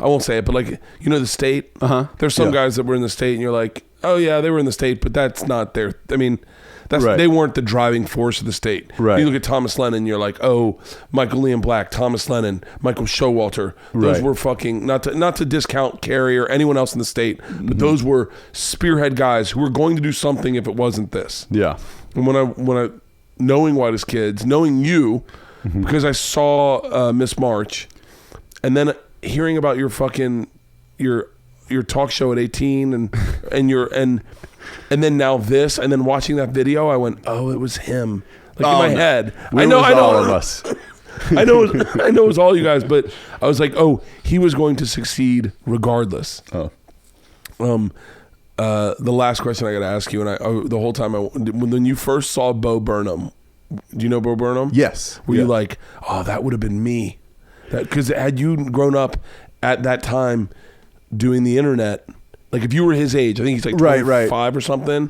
won't say it, but the state. There's some guys that were in the state, and you're like, oh yeah, they were in the state, but that's not their. I mean, they weren't the driving force of the state. Right. You look at Thomas Lennon, you're like, oh, Michael Liam Black, Thomas Lennon, Michael Showalter. Those were fucking not to discount Carey or anyone else in the state, but those were spearhead guys who were going to do something if it wasn't this. Yeah. And when I knowing Whitest Kids, knowing you, because I saw Miss March, and then hearing about your fucking your talk show at 18 and and then now this, and then watching that video, I went, oh, it was him. Like in my head. I know all of us. I know it was all you guys, but I was like, oh, he was going to succeed regardless. Oh. The last question I got to ask you, and the whole time when you first saw Bo Burnham, do you know Bo Burnham? Yes. Were you like, oh, that would have been me? Because had you grown up at that time doing the internet, like if you were his age, I think he's like 25 or something.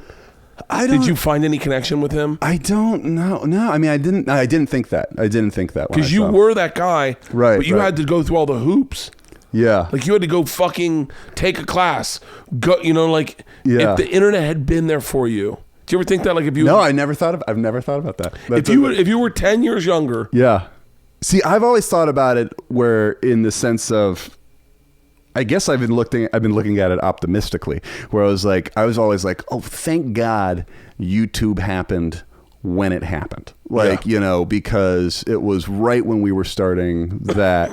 Did you find any connection with him? I don't know. No, I mean, I didn't think that. Because you were that guy, right? But you had to go through all the hoops. Yeah. Like you had to go fucking take a class. Go, if the internet had been there for you. Do you ever think that? Like if you? No, I've never thought about that. If you were 10 years younger. Yeah. See, I've always thought about it where in the sense of, I guess I've been looking at it optimistically, where I was always like, oh, thank God YouTube happened when it happened. Like, because it was right when we were starting that,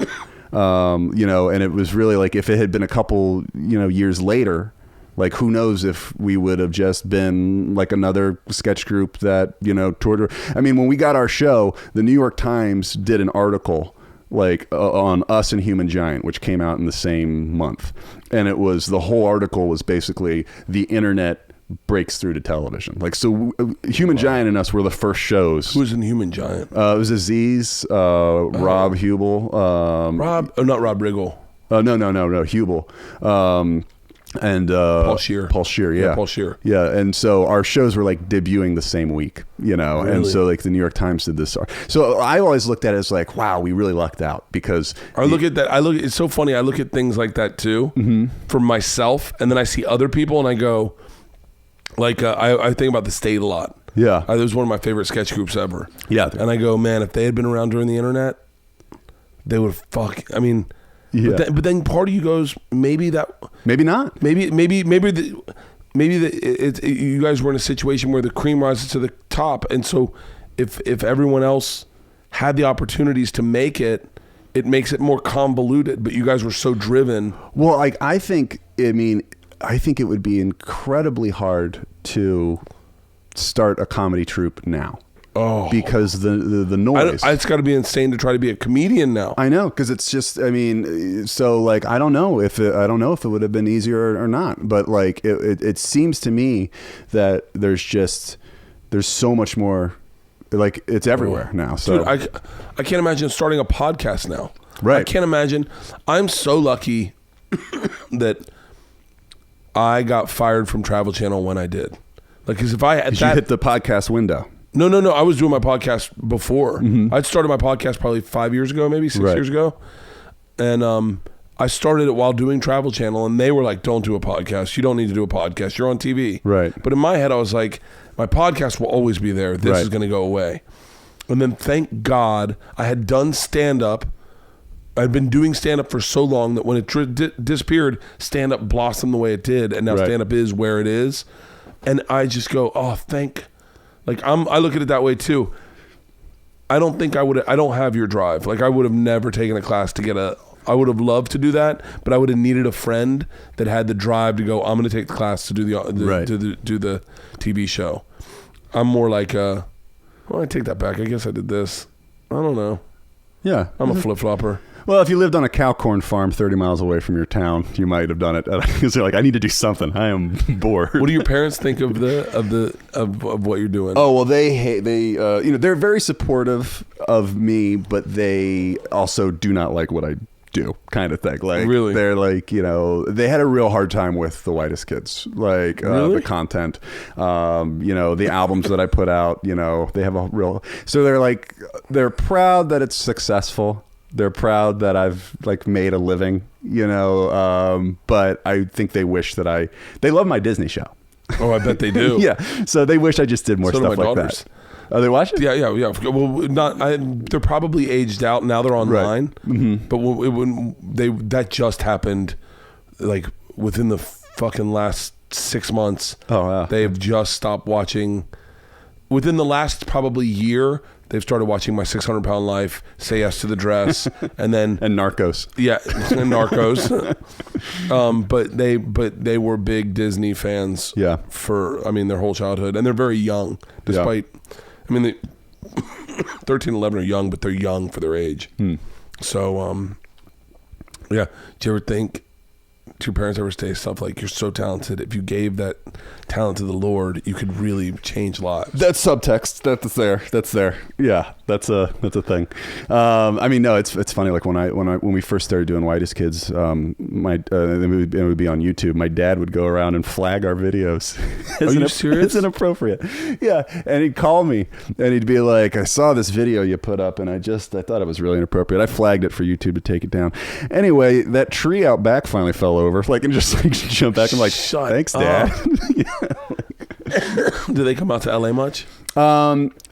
and it was really like, if it had been a couple, years later, like who knows if we would have just been like another sketch group that, toured. I mean, when we got our show, the New York Times did an article like on us and Human Giant, which came out in the same month. And the whole article was basically the internet breaks through to television. Like, so Human Giant and us were the first shows. Who's in Human Giant? It was Aziz, Rob Hubel. Not Rob Riggle. No, Hubel. And Paul Scheer, yeah. Paul Scheer. Yeah, and so our shows were like debuting the same week, really? And so like the New York Times did this. So I always looked at it as like, wow, we really lucked out because it's so funny. I look at things like that too for myself, and then I see other people and I go, like, I think about The State a lot. Yeah. It was one of my favorite sketch groups ever. Yeah. And I go, man, if they had been around during the internet, they would yeah. But then part of you goes, maybe not. Maybe you guys were in a situation where the cream rises to the top, and so if everyone else had the opportunities to make it, it makes it more convoluted. But you guys were so driven. Well, like I think it would be incredibly hard to start a comedy troupe now. Oh, because the noise. It's got to be insane to try to be a comedian now. I know, because it's just. I mean, so like I don't know if it would have been easier or not, but like it seems to me that there's so much more. Like it's everywhere now. So dude, I can't imagine starting a podcast now. Right. I can't imagine. I'm so lucky that I got fired from Travel Channel when I did. Like, because if I had you hit the podcast window. No. I was doing my podcast before. I'd started my podcast probably 5 years ago, maybe 6 years ago. And I started it while doing Travel Channel, and they were like, don't do a podcast. You don't need to do a podcast. You're on TV. Right. But in my head, I was like, my podcast will always be there. This is going to go away. And then thank God I had done stand-up. I'd been doing stand-up for so long that when it disappeared, stand-up blossomed the way it did, and now stand-up is where it is. And I just go, oh, I look at it that way too. I don't think I don't have your drive. Like I would have never taken a class I would have loved to do that, but I would have needed a friend that had the drive to go, I'm going to take the class to do the TV show. I'm more like, I take that back. I guess I did this. I don't know. Yeah. I'm a flip-flopper. Well, if you lived on a cow corn farm 30 miles away from your town, you might have done it. Because they're like, I need to do something. I am bored. What do your parents think of what you're doing? Oh, well, they're very supportive of me, but they also do not like what I do, kind of thing. Like, really? They're like, they had a real hard time with the Whitest Kids, like the content, the albums that I put out. They have a real. So they're proud that it's successful. They're proud that I've like made a living, but I think they wish that they love my Disney show. Oh, I bet they do. Yeah. So they wish I just did more stuff like that. Oh, they watch it? Yeah. Well, they're probably aged out now. They're online, but that just happened, like within the fucking last 6 months. Oh, wow. They've just stopped watching. Within the last probably year, they've started watching My 600-Pound Life, Say Yes to the Dress, and Narcos. Yeah, and Narcos. But they were big Disney fans. Yeah. For their whole childhood, and they're very young. Despite, they 13, 11 are young, but they're young for their age. So, yeah. Do you ever think? Do your parents ever say stuff like, "You're so talented. If you gave that talent to the Lord, you could really change lives"? That's subtext. That's there. Yeah, that's a thing. No, it's funny. Like when we first started doing Whitest Kids, it would be on YouTube. My dad would go around and flag our videos. Are you serious? It's inappropriate. Yeah, and he'd call me and he'd be like, "I saw this video you put up, and I thought it was really inappropriate. I flagged it for YouTube to take it down." Anyway, that tree out back finally fell over. And just jump back. I'm like, "Thanks, Dad." Do they come out to LA much?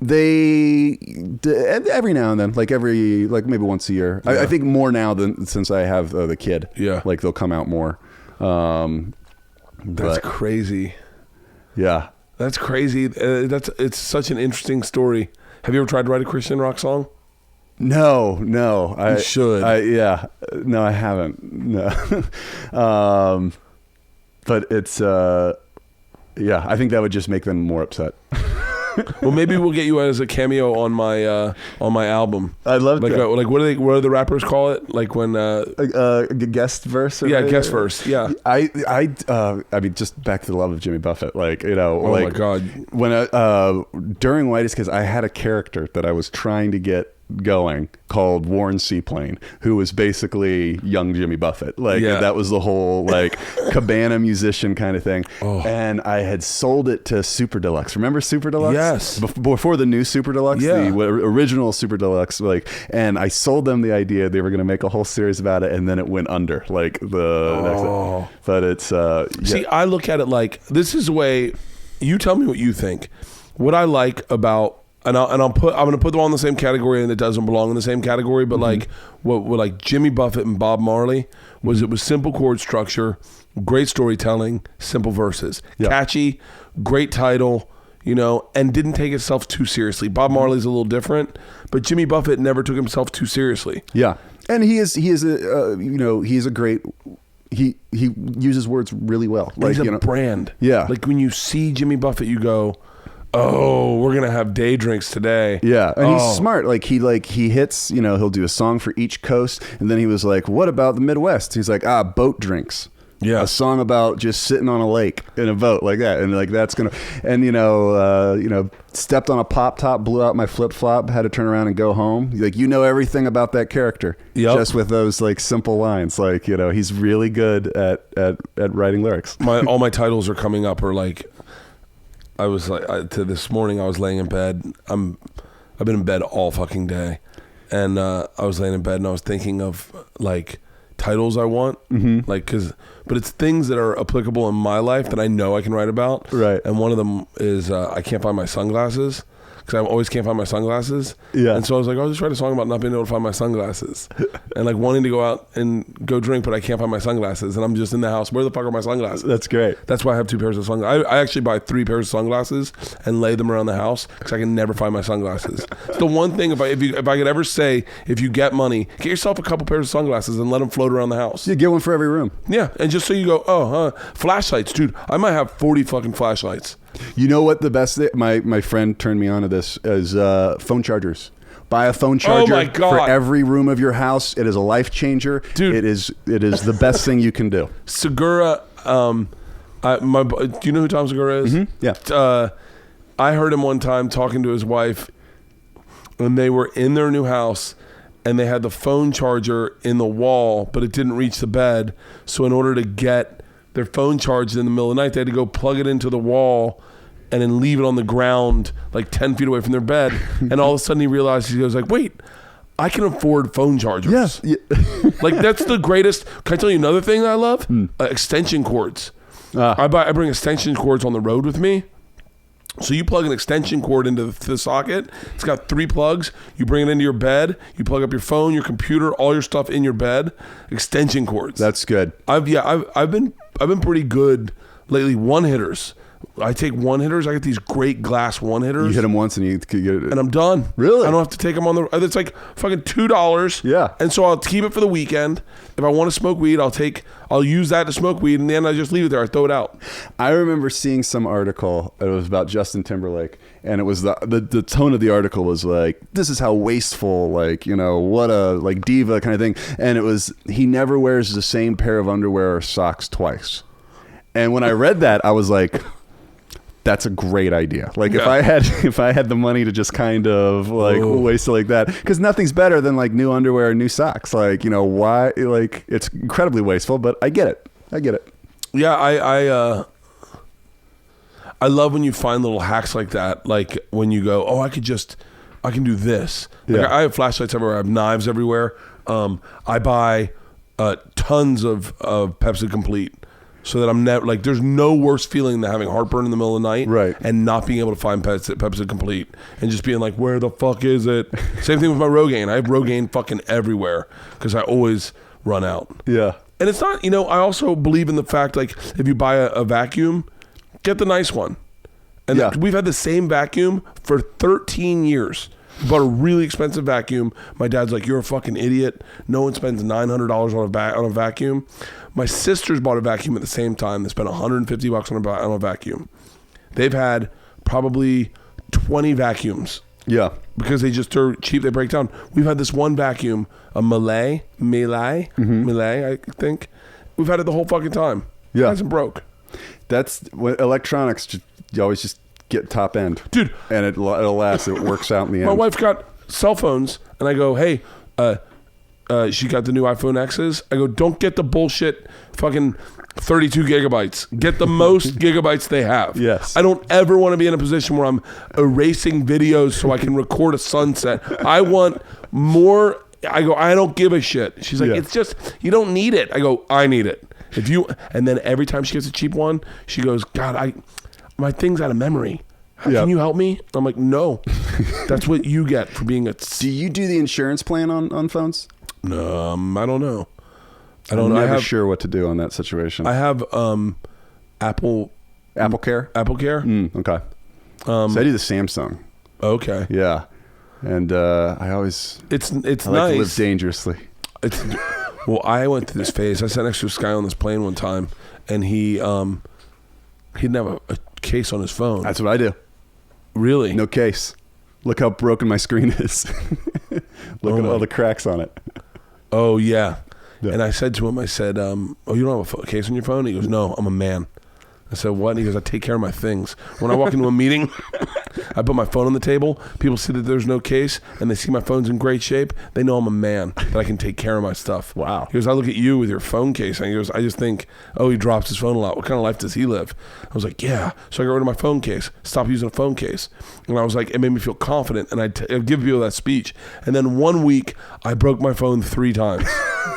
They every now and then, maybe once a year. Yeah. I think more now than since I have the kid. Yeah, like they'll come out more. That's crazy. Yeah, that's crazy. It's such an interesting story. Have you ever tried to write a Christian rock song? No. You should. No, I haven't. No. But it's, I think that would just make them more upset. Well, maybe we'll get you as a cameo on my album. I'd love to. Like what do the rappers call it? Like when guest verse. Guest verse. Yeah. Just back to the love of Jimmy Buffett. Oh my God. When during Whitest Kids, I had a character that I was trying to get going called Warren Seaplane, who was basically young Jimmy Buffett. That was the whole cabana musician kind of thing. Oh. And I had sold it to Super Deluxe. Remember Super Deluxe? Yes. Before the new Super Deluxe, the original Super Deluxe. And I sold them the idea they were going to make a whole series about it, and then it went under. Next. But it's See, I look at it like this is the way. You tell me what you think. What I like about. I'm gonna put them all in the same category, and it doesn't belong in the same category. But what Jimmy Buffett and Bob Marley was, it was simple chord structure, great storytelling, simple verses, catchy, great title, and didn't take itself too seriously. Bob Marley's a little different, but Jimmy Buffett never took himself too seriously. Yeah, and he's a great. He uses words really well. He's a brand. Yeah, like when you see Jimmy Buffett, you go, "Oh, we're gonna have day drinks today." Yeah, and he's smart. He hits. He'll do a song for each coast, and then he was like, "What about the Midwest?" He's like, "Boat drinks." Yeah, a song about just sitting on a lake in a boat like that, and that's gonna. And stepped on a pop top, blew out my flip flop, had to turn around and go home. Everything about that character, just with those simple lines. He's really good at writing lyrics. All my titles are coming up are I was this morning I was laying in bed. I've been in bed all fucking day, and I was laying in bed and I was thinking of titles I want, but it's things that are applicable in my life that I know I can write about. Right. And one of them is I can't find my sunglasses. Because I always can't find my sunglasses. Yeah. And so I was like, I'll just write a song about not being able to find my sunglasses. And wanting to go out and go drink, but I can't find my sunglasses. And I'm just in the house. Where the fuck are my sunglasses? That's great. That's why I have 2 pairs of sunglasses. I actually buy 3 pairs of sunglasses and lay them around the house because I can never find my sunglasses. It's the one thing, if I could ever say, if you get money, get yourself a couple pairs of sunglasses and let them float around the house. Yeah, get one for every room. Yeah. And just so you go, flashlights. Dude, I might have 40 fucking flashlights. You know what the best thing, my friend turned me on to this is phone chargers. Buy a phone charger for every room of your house. It is a life changer. Dude. It is the best thing you can do. Segura, do you know who Tom Segura is? Mm-hmm. Yeah. I heard him one time talking to his wife, and they were in their new house, and they had the phone charger in the wall, but it didn't reach the bed. So in order to get their phone charged in the middle of the night, they had to go plug it into the wall and then leave it on the ground 10 feet away from their bed. And all of a sudden he realized, he goes wait, I can afford phone chargers. Yes. Yeah. That's the greatest. Can I tell you another thing that I love? Extension cords. I bring extension cords on the road with me. So you plug an extension cord into the socket. It's got 3 plugs. You bring it into your bed. You plug up your phone, your computer, all your stuff in your bed. Extension cords. That's good. I've been pretty good lately. One hitters. I take one hitters. I get these great glass one hitters. You hit them once and you get it. And I'm done. Really? I don't have to take them on the. It's like fucking $2. Yeah. And so I'll keep it for the weekend. If I want to smoke weed, I'll use that to smoke weed, and then I just leave it there. I throw it out. I remember seeing some article. It was about Justin Timberlake, and it was the tone of the article was like, "This is how wasteful, like, you know, what a like diva kind of thing." And it was, he never wears the same pair of underwear or socks twice. And when I read that, I was like, that's a great idea. Like if I had the money to just kind of like waste it like that, because nothing's better than like new underwear and new socks. Like, you know, why? Like, it's incredibly wasteful, but I get it. Yeah, I love when you find little hacks like that. Like when you go, oh, I can do this. Like I have flashlights everywhere. I have knives everywhere. I buy tons of Pepsi Complete. So that I'm never like, there's no worse feeling than having heartburn in the middle of the night, right? And not being able to find Pepsi Complete and just being like, where the fuck is it? Same thing with my Rogaine. I have Rogaine fucking everywhere because I always run out. Yeah, and it's not, you know, I also believe in the fact, like, if you buy a vacuum, get the nice one. And we've had the same vacuum for 13 years. Bought a really expensive vacuum. My dad's like, you're a fucking idiot. No one spends $900 on a vacuum. My sisters bought a vacuum at the same time. They spent $150 on a vacuum. They've had probably 20 vacuums. Yeah. Because they just are cheap. They break down. We've had this one vacuum, a Malay, I think. We've had it the whole fucking time. Yeah. It hasn't broke. That's what electronics, you always just get top end, dude, and it'll last. It works out in the end. My wife got cell phones, and I go, hey, she got the new iPhone X's. I go, don't get the bullshit fucking 32 gigabytes. Get the most gigabytes they have. Yes. I don't ever want to be in a position where I'm erasing videos so I can record a sunset. I want more. I go, I don't give a shit. She's like, it's just, you don't need it. I go, I need it. And then every time she gets a cheap one, she goes, God, my thing's out of memory. Can you help me? I'm like, no. That's what you get for being a... Do you do the insurance plan on phones? No, I don't know. I'm never sure what to do on that situation. I have Apple Care? Apple Care? Okay. So I do the Samsung. Okay. Yeah. And I always... It's I nice. like to live dangerously. Well, I went through this phase. I sat next to this guy on this plane one time, and he didn't have a case on his phone. That's what I do. Really? No case. Look how broken my screen is. Look at all the cracks on it. Oh, yeah. And I said to him, I said, oh, you don't have a case on your phone? He goes, no, I'm a man. I said, what? And he goes, I take care of my things. When I walk into a meeting, I put my phone on the table. People see that there's no case, and they see my phone's in great shape. They know I'm a man, that I can take care of my stuff. Wow. He goes, I look at you with your phone case, and he goes, I just think, oh, he drops his phone a lot. What kind of life does he live? I was like, yeah. So I got rid of my phone case, stopped using a phone case. And I was like, it made me feel confident, and I'd give people that speech. And then one week, I broke my phone 3 times.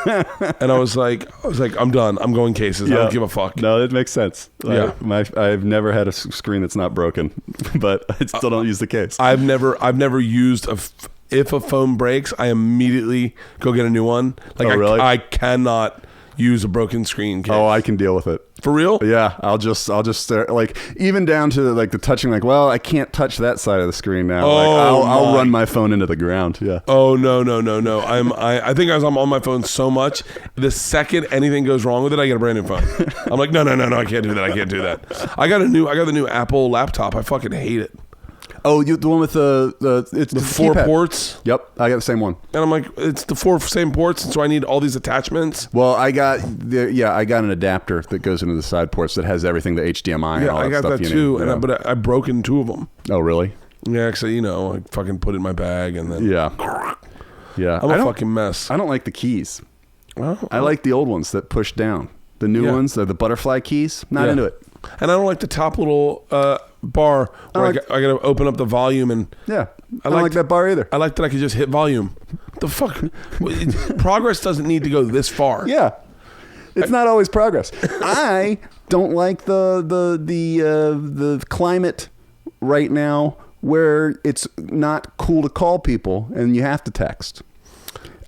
And I was like, I'm done. I'm going cases. I don't give a fuck. No, it makes sense. Yeah. I've never had a screen that's not broken, but I still don't use the case. I've never used if a phone breaks, I immediately go get a new one. Like, really? I cannot use a broken screen case. Oh, I can deal with it. For real? Yeah, I'll just stare, like, even down to like the touching, like, well, I can't touch that side of the screen now. I'll run my phone into the ground. Yeah. Oh no. I think I'm on my phone so much, the second anything goes wrong with it, I get a brand new phone. I'm like, no, I can't do that. I got the new Apple laptop. I fucking hate it. Oh, the one with the 4 keypad. Ports. Yep, I got the same one. And I'm like, it's the 4 same ports, and so I need all these attachments. Well, I got an adapter that goes into the side ports that has everything, the HDMI and all that stuff. Yeah, I got that too, but I broke in 2 of them. Oh, really? Yeah, actually, I fucking put it in my bag, and then yeah, I'm a fucking mess. I don't like the keys. I like the old ones that push down. The new ones, the butterfly keys. Not into it. And I don't like the top little bar where I got to open up the volume and I don't like that bar either. I like that I could just hit volume. The fuck? Progress doesn't need to go this far. Yeah, it's not always progress. I don't like the climate right now where it's not cool to call people and you have to text.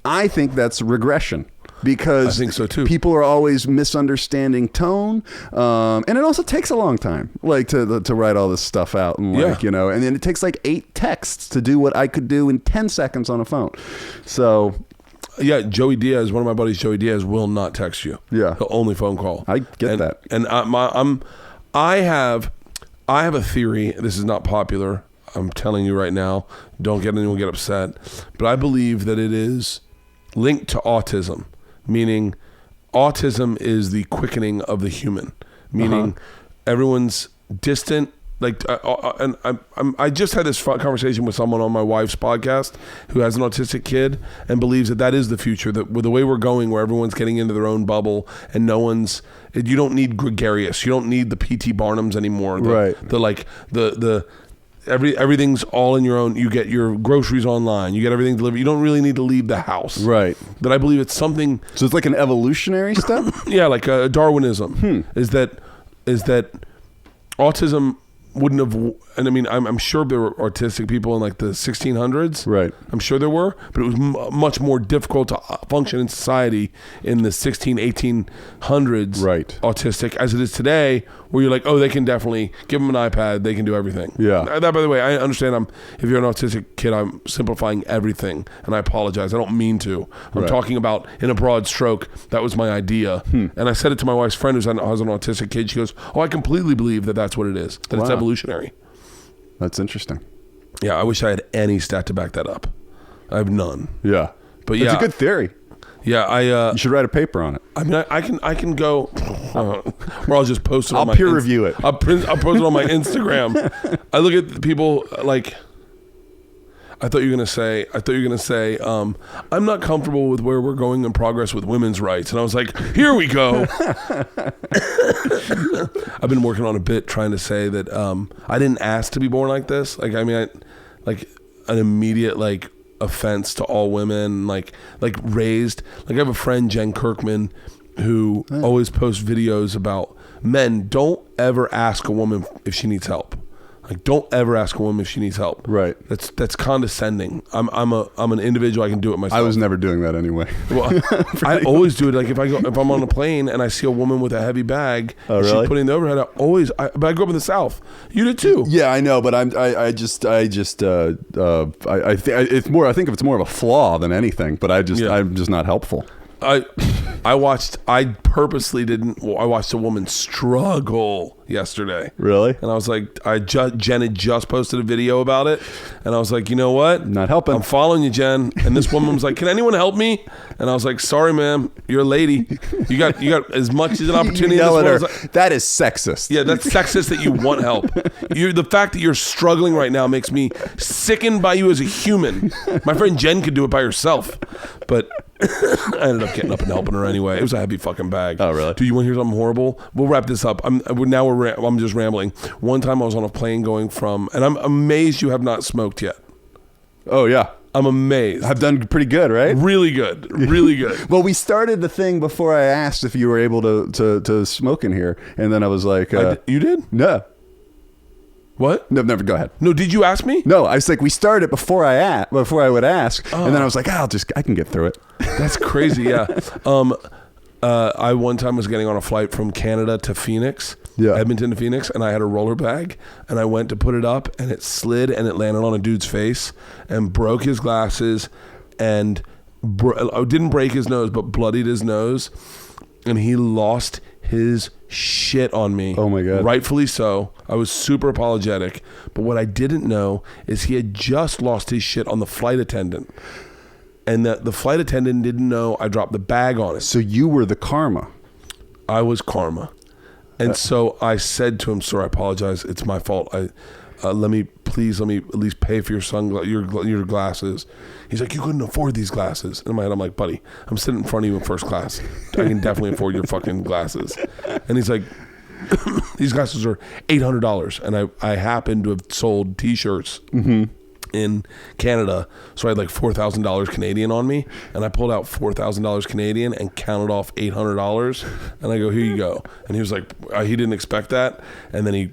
I think that's regression. because I think so too. People are always misunderstanding tone, and it also takes a long time, like to write all this stuff out, and like and then it takes like 8 texts to do what I could do in 10 seconds on a phone. So. Yeah, Joey Diaz, one of my buddies, Joey Diaz, will not text you. Yeah, he'll only phone call. I get that. And I have a theory. This is not popular. I'm telling you right now. Don't get anyone get upset. But I believe that it is linked to autism, meaning autism is the quickening of the human, meaning everyone's distant. Like, and I just had this conversation with someone on my wife's podcast who has an autistic kid and believes that is the future. That with the way we're going, where everyone's getting into their own bubble and you don't need gregarious, you don't need the P.T. Barnums anymore. Everything's all in your own. You get your groceries online. You get everything delivered. You don't really need to leave the house. Right. But I believe it's something. So it's like an evolutionary step. Yeah, like Darwinism. Is that autism wouldn't have, and I mean, I'm sure there were autistic people in like the 1600s. Right. I'm sure there were, but it was much more difficult to function in society in the 1800s. Right. Autistic as it is today, where you're like, oh, they can definitely give them an iPad, they can do everything. Yeah. That, by the way, I understand. If you're an autistic kid, I'm simplifying everything, and I apologize. I don't mean to. I'm talking about in a broad stroke. That was my idea, and I said it to my wife's friend who has an autistic kid. She goes, "Oh, I completely believe that's what it is. That it's evolutionary." That's interesting. Yeah, I wish I had any stat to back that up. I have none. Yeah, but it's a good theory. Yeah, you should write a paper on it. I mean, I can go, or I'll just post it. I'll peer review it. I'll post it on my Instagram. I look at people like. I thought you were gonna say, I'm not comfortable with where we're going in progress with women's rights, and I was like, here we go. I've been working on a bit trying to say that I didn't ask to be born like this. Like, I mean, like an immediate like offense to all women, like raised. Like, I have a friend, Jen Kirkman, who always posts videos about men. Don't ever ask a woman if she needs help. Like, don't ever ask a woman if she needs help. Right. That's condescending. I'm an individual. I can do it myself. I was never doing that anyway. Well, I always do it. Like, if I'm on a plane and I see a woman with a heavy bag, and she's putting the overhead. But I grew up in the South. You did too. Yeah, I know. But I think it's more of a flaw than anything. But I'm just not helpful. I watched a woman struggle yesterday. Really? And I was like, Jen had just posted a video about it, and I was like, you know what? Not helping. I'm following you, Jen. And this woman was like, can anyone help me? And I was like, sorry, ma'am, you're a lady. You got as much as an opportunity. You yell at her. That is sexist. Yeah, that's sexist that you want help. The fact that you're struggling right now makes me sickened by you as a human. My friend Jen could do it by herself, but I ended up getting up and helping her anyway. It was a heavy fucking bag. Oh, really? Do you want to hear something horrible? We'll wrap this up. I'm just rambling. One time I was on a plane going from, and I'm amazed you have not smoked yet. Oh, yeah. I'm amazed. I've done pretty good, right? Really good. Really good. Well, we started the thing before I asked if you were able to smoke in here. And then I was like... you did? No. What? No, never. Go ahead. No, did you ask me? No, I was like, we started before I would ask, and then I was like, I can get through it. That's crazy. Yeah. I one time was getting on a flight from Canada to Phoenix, Edmonton to Phoenix, and I had a roller bag, and I went to put it up, and it slid, and it landed on a dude's face, and broke his glasses, and didn't break his nose, but bloodied his nose, and he lost his shit on me. Oh my God. Rightfully so. I was super apologetic. But what I didn't know is he had just lost his shit on the flight attendant. And the flight attendant didn't know I dropped the bag on it. So you were the karma. I was karma. And so I said to him, sir, I apologize. It's my fault. Let me at least pay for your glasses. He's like, you couldn't afford these glasses. In my head, I'm like, buddy, I'm sitting in front of you in first class. I can definitely afford your fucking glasses. And he's like, these glasses are $800. And I happened to have sold t-shirts in Canada. So I had like $4,000 Canadian on me. And I pulled out $4,000 Canadian and counted off $800. And I go, here you go. And he was like, he didn't expect that. And then he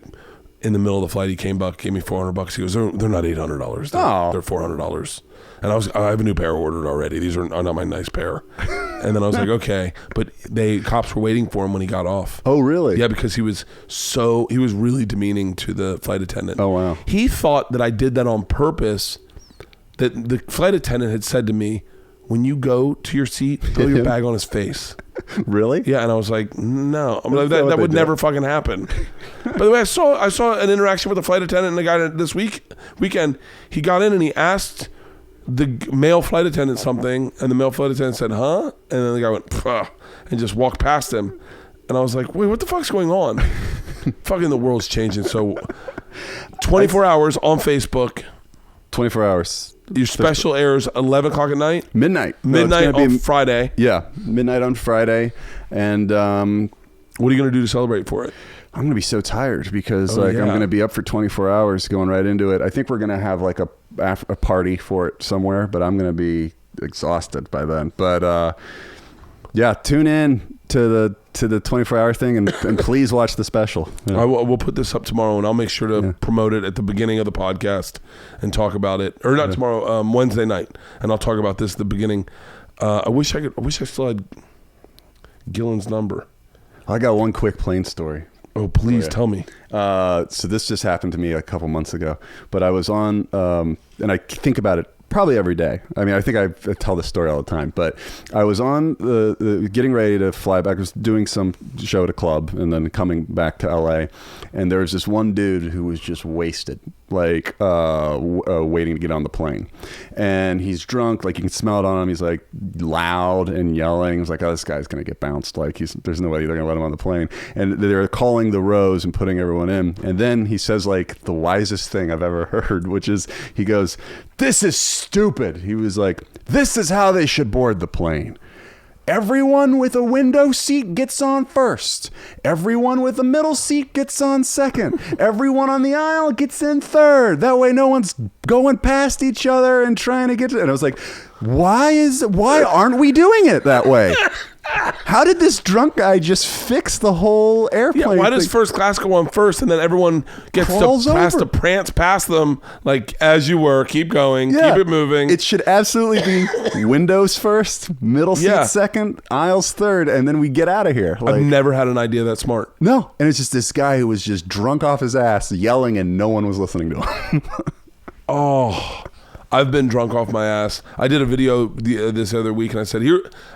in the middle of the flight, he came back, gave me $400. He goes, they're not $800. They're $400. And I have a new pair ordered already. These are not my nice pair. And then I was like, okay. But cops were waiting for him when he got off. Oh, really? Yeah, because he was really demeaning to the flight attendant. Oh, wow. He thought that I did that on purpose, that the flight attendant had said to me, when you go to your seat, throw your bag on his face. Really? Yeah, and I was like, no. I'm like, that would never fucking happen. By the way, I saw an interaction with a flight attendant and the guy this weekend. He got in and he asked the male flight attendant something, and the male flight attendant said, huh? And then the guy went, pah, and just walked past him. And I was like, wait, what the fuck's going on? Fucking the world's changing. So 24 hours on Facebook. 24 hours. Your special airs 11 o'clock at night? Midnight. Midnight on Friday. Yeah, midnight on Friday. And what are you going to do to celebrate for it? I'm going to be so tired because I'm going to be up for 24 hours going right into it. I think we're going to have like a party for it somewhere, but I'm going to be exhausted by then. But yeah, tune in to the 24-hour thing and please watch the special. Yeah. We'll put this up tomorrow and I'll make sure to promote it at the beginning of the podcast and talk about it. Or not tomorrow, Wednesday night. And I'll talk about this at the beginning. I wish I still had Gillen's number. I got one quick plane story. Oh, please tell me. So this just happened to me a couple months ago, but I was on, and I think about it probably every day. I mean, I think I tell this story all the time, but I was on the getting ready to fly back. I was doing some show at a club and then coming back to LA, and there was this one dude who was just wasted, like waiting to get on the plane, and he's drunk, like you can smell it on him. He's like loud and yelling. It's like, oh, this guy's gonna get bounced. Like there's no way they're gonna let him on the plane. And they're calling the rows and putting everyone in. And then he says like the wisest thing I've ever heard, which is he goes, "This is stupid." He was like, "This is how they should board the plane. Everyone with a window seat gets on first. Everyone with a middle seat gets on second. Everyone on the aisle gets in third. That way no one's going past each other and trying to get to..." And I was like, why aren't we doing it that way? How did this drunk guy just fix the whole airplane? Yeah, why does first class go on first and then everyone gets to prance past them like as you were, keep going, keep it moving? It should absolutely be windows first, middle seat second, aisles third, and then we get out of here. Like, I've never had an idea that smart. No, and it's just this guy who was just drunk off his ass, yelling, and no one was listening to him. Oh, I've been drunk off my ass. I did a video this other week, and I said,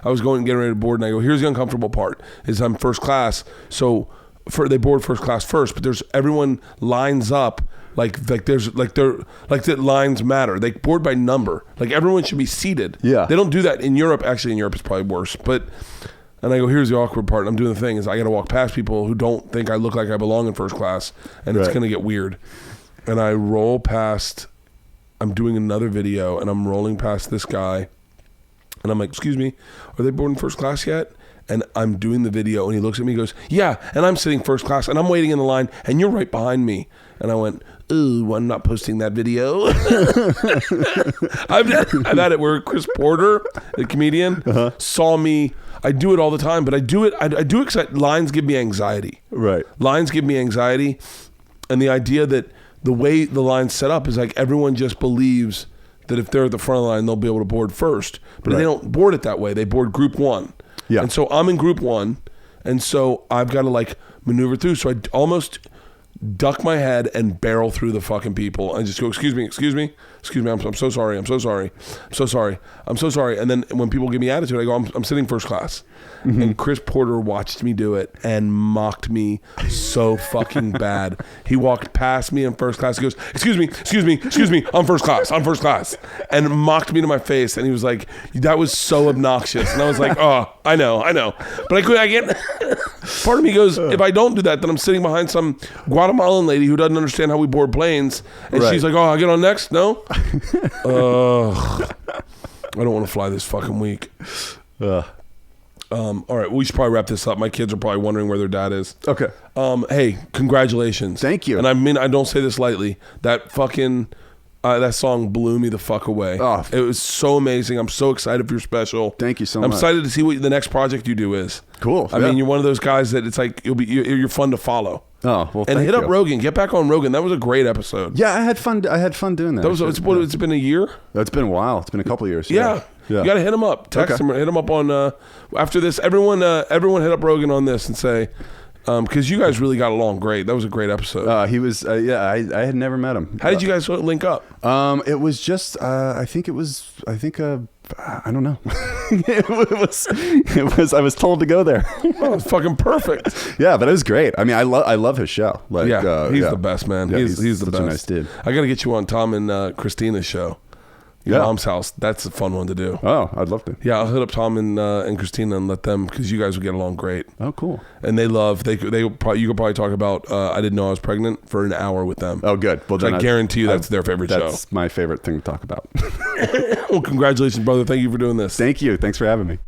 I was getting ready to board, and I go, here's the uncomfortable part, is I'm first class, so they board first class first, but everyone lines up like the lines matter. They board by number. Like everyone should be seated. Yeah. They don't do that in Europe. Actually, in Europe, it's probably worse, and I go, here's the awkward part. I'm doing the thing is I got to walk past people who don't think I look like I belong in first class, and it's going to get weird. And I roll past... I'm doing another video and I'm rolling past this guy and I'm like, excuse me, are they boarding first class yet? And I'm doing the video and he looks at me and goes, yeah, and I'm sitting first class and I'm waiting in the line and you're right behind me. And I went, ooh, I'm not posting that video. I've had it where Chris Porter, the comedian, saw me. I do it all the time, but I do it because lines give me anxiety. Right. Lines give me anxiety, and the idea that the way the line's set up is like everyone just believes that if they're at the front of the line, they'll be able to board first. But they don't board it that way. They board group one. Yeah. And so I'm in group one, and so I've got to like maneuver through. So I almost duck my head and barrel through the fucking people and just go, excuse me, I'm so sorry. And then when people give me attitude, I go, I'm sitting first class. Mm-hmm. And Chris Porter watched me do it and mocked me so fucking bad. He walked past me in first class. He goes, excuse me, I'm first class. And mocked me to my face. And he was like, that was so obnoxious. And I was like, oh, I know. But I get, part of me goes, if I don't do that, then I'm sitting behind some Guatemalan lady who doesn't understand how we board planes. And she's like, oh, I'll get on next? No? I don't want to fly this fucking week. All right, we should probably wrap this up. My kids are probably wondering where their dad is. Okay. Hey, congratulations. Thank you. And I mean, I don't say this lightly. That fucking, that song blew me the fuck away. Oh. It was so amazing. I'm so excited for your special. Thank you so much. I'm excited to see what the next project you do is. Cool. I mean, you're one of those guys that it's like, you're fun to follow. Oh, well, and thank hit up you. Rogan. Get back on Rogan. That was a great episode. Yeah, I had fun doing that. It's been a year. It's been a while. It's been a couple years. Yeah. You got to hit him up. Text him. Hit him up on after this. Everyone hit up Rogan on this and say, because you guys really got along great. That was a great episode. He was. I had never met him. How did you guys link up? It was just. I don't know. it was. I was told to go there. Oh, it's fucking perfect. Yeah, but it was great. I mean, I love his show. Like, he's the best, man. Yeah, he's the such best. a nice dude. I got to get you on Tom and Christina's show. Your mom's house. That's a fun one to do. Oh, I'd love to. Yeah, I'll hit up Tom and Christina and let them, because you guys will get along great. Oh, cool. And you could probably talk about I didn't know I was pregnant for an hour with them. Oh, good. Well, then I guarantee you that's their favorite show. That's my favorite thing to talk about. Well, congratulations, brother. Thank you for doing this. Thank you. Thanks for having me.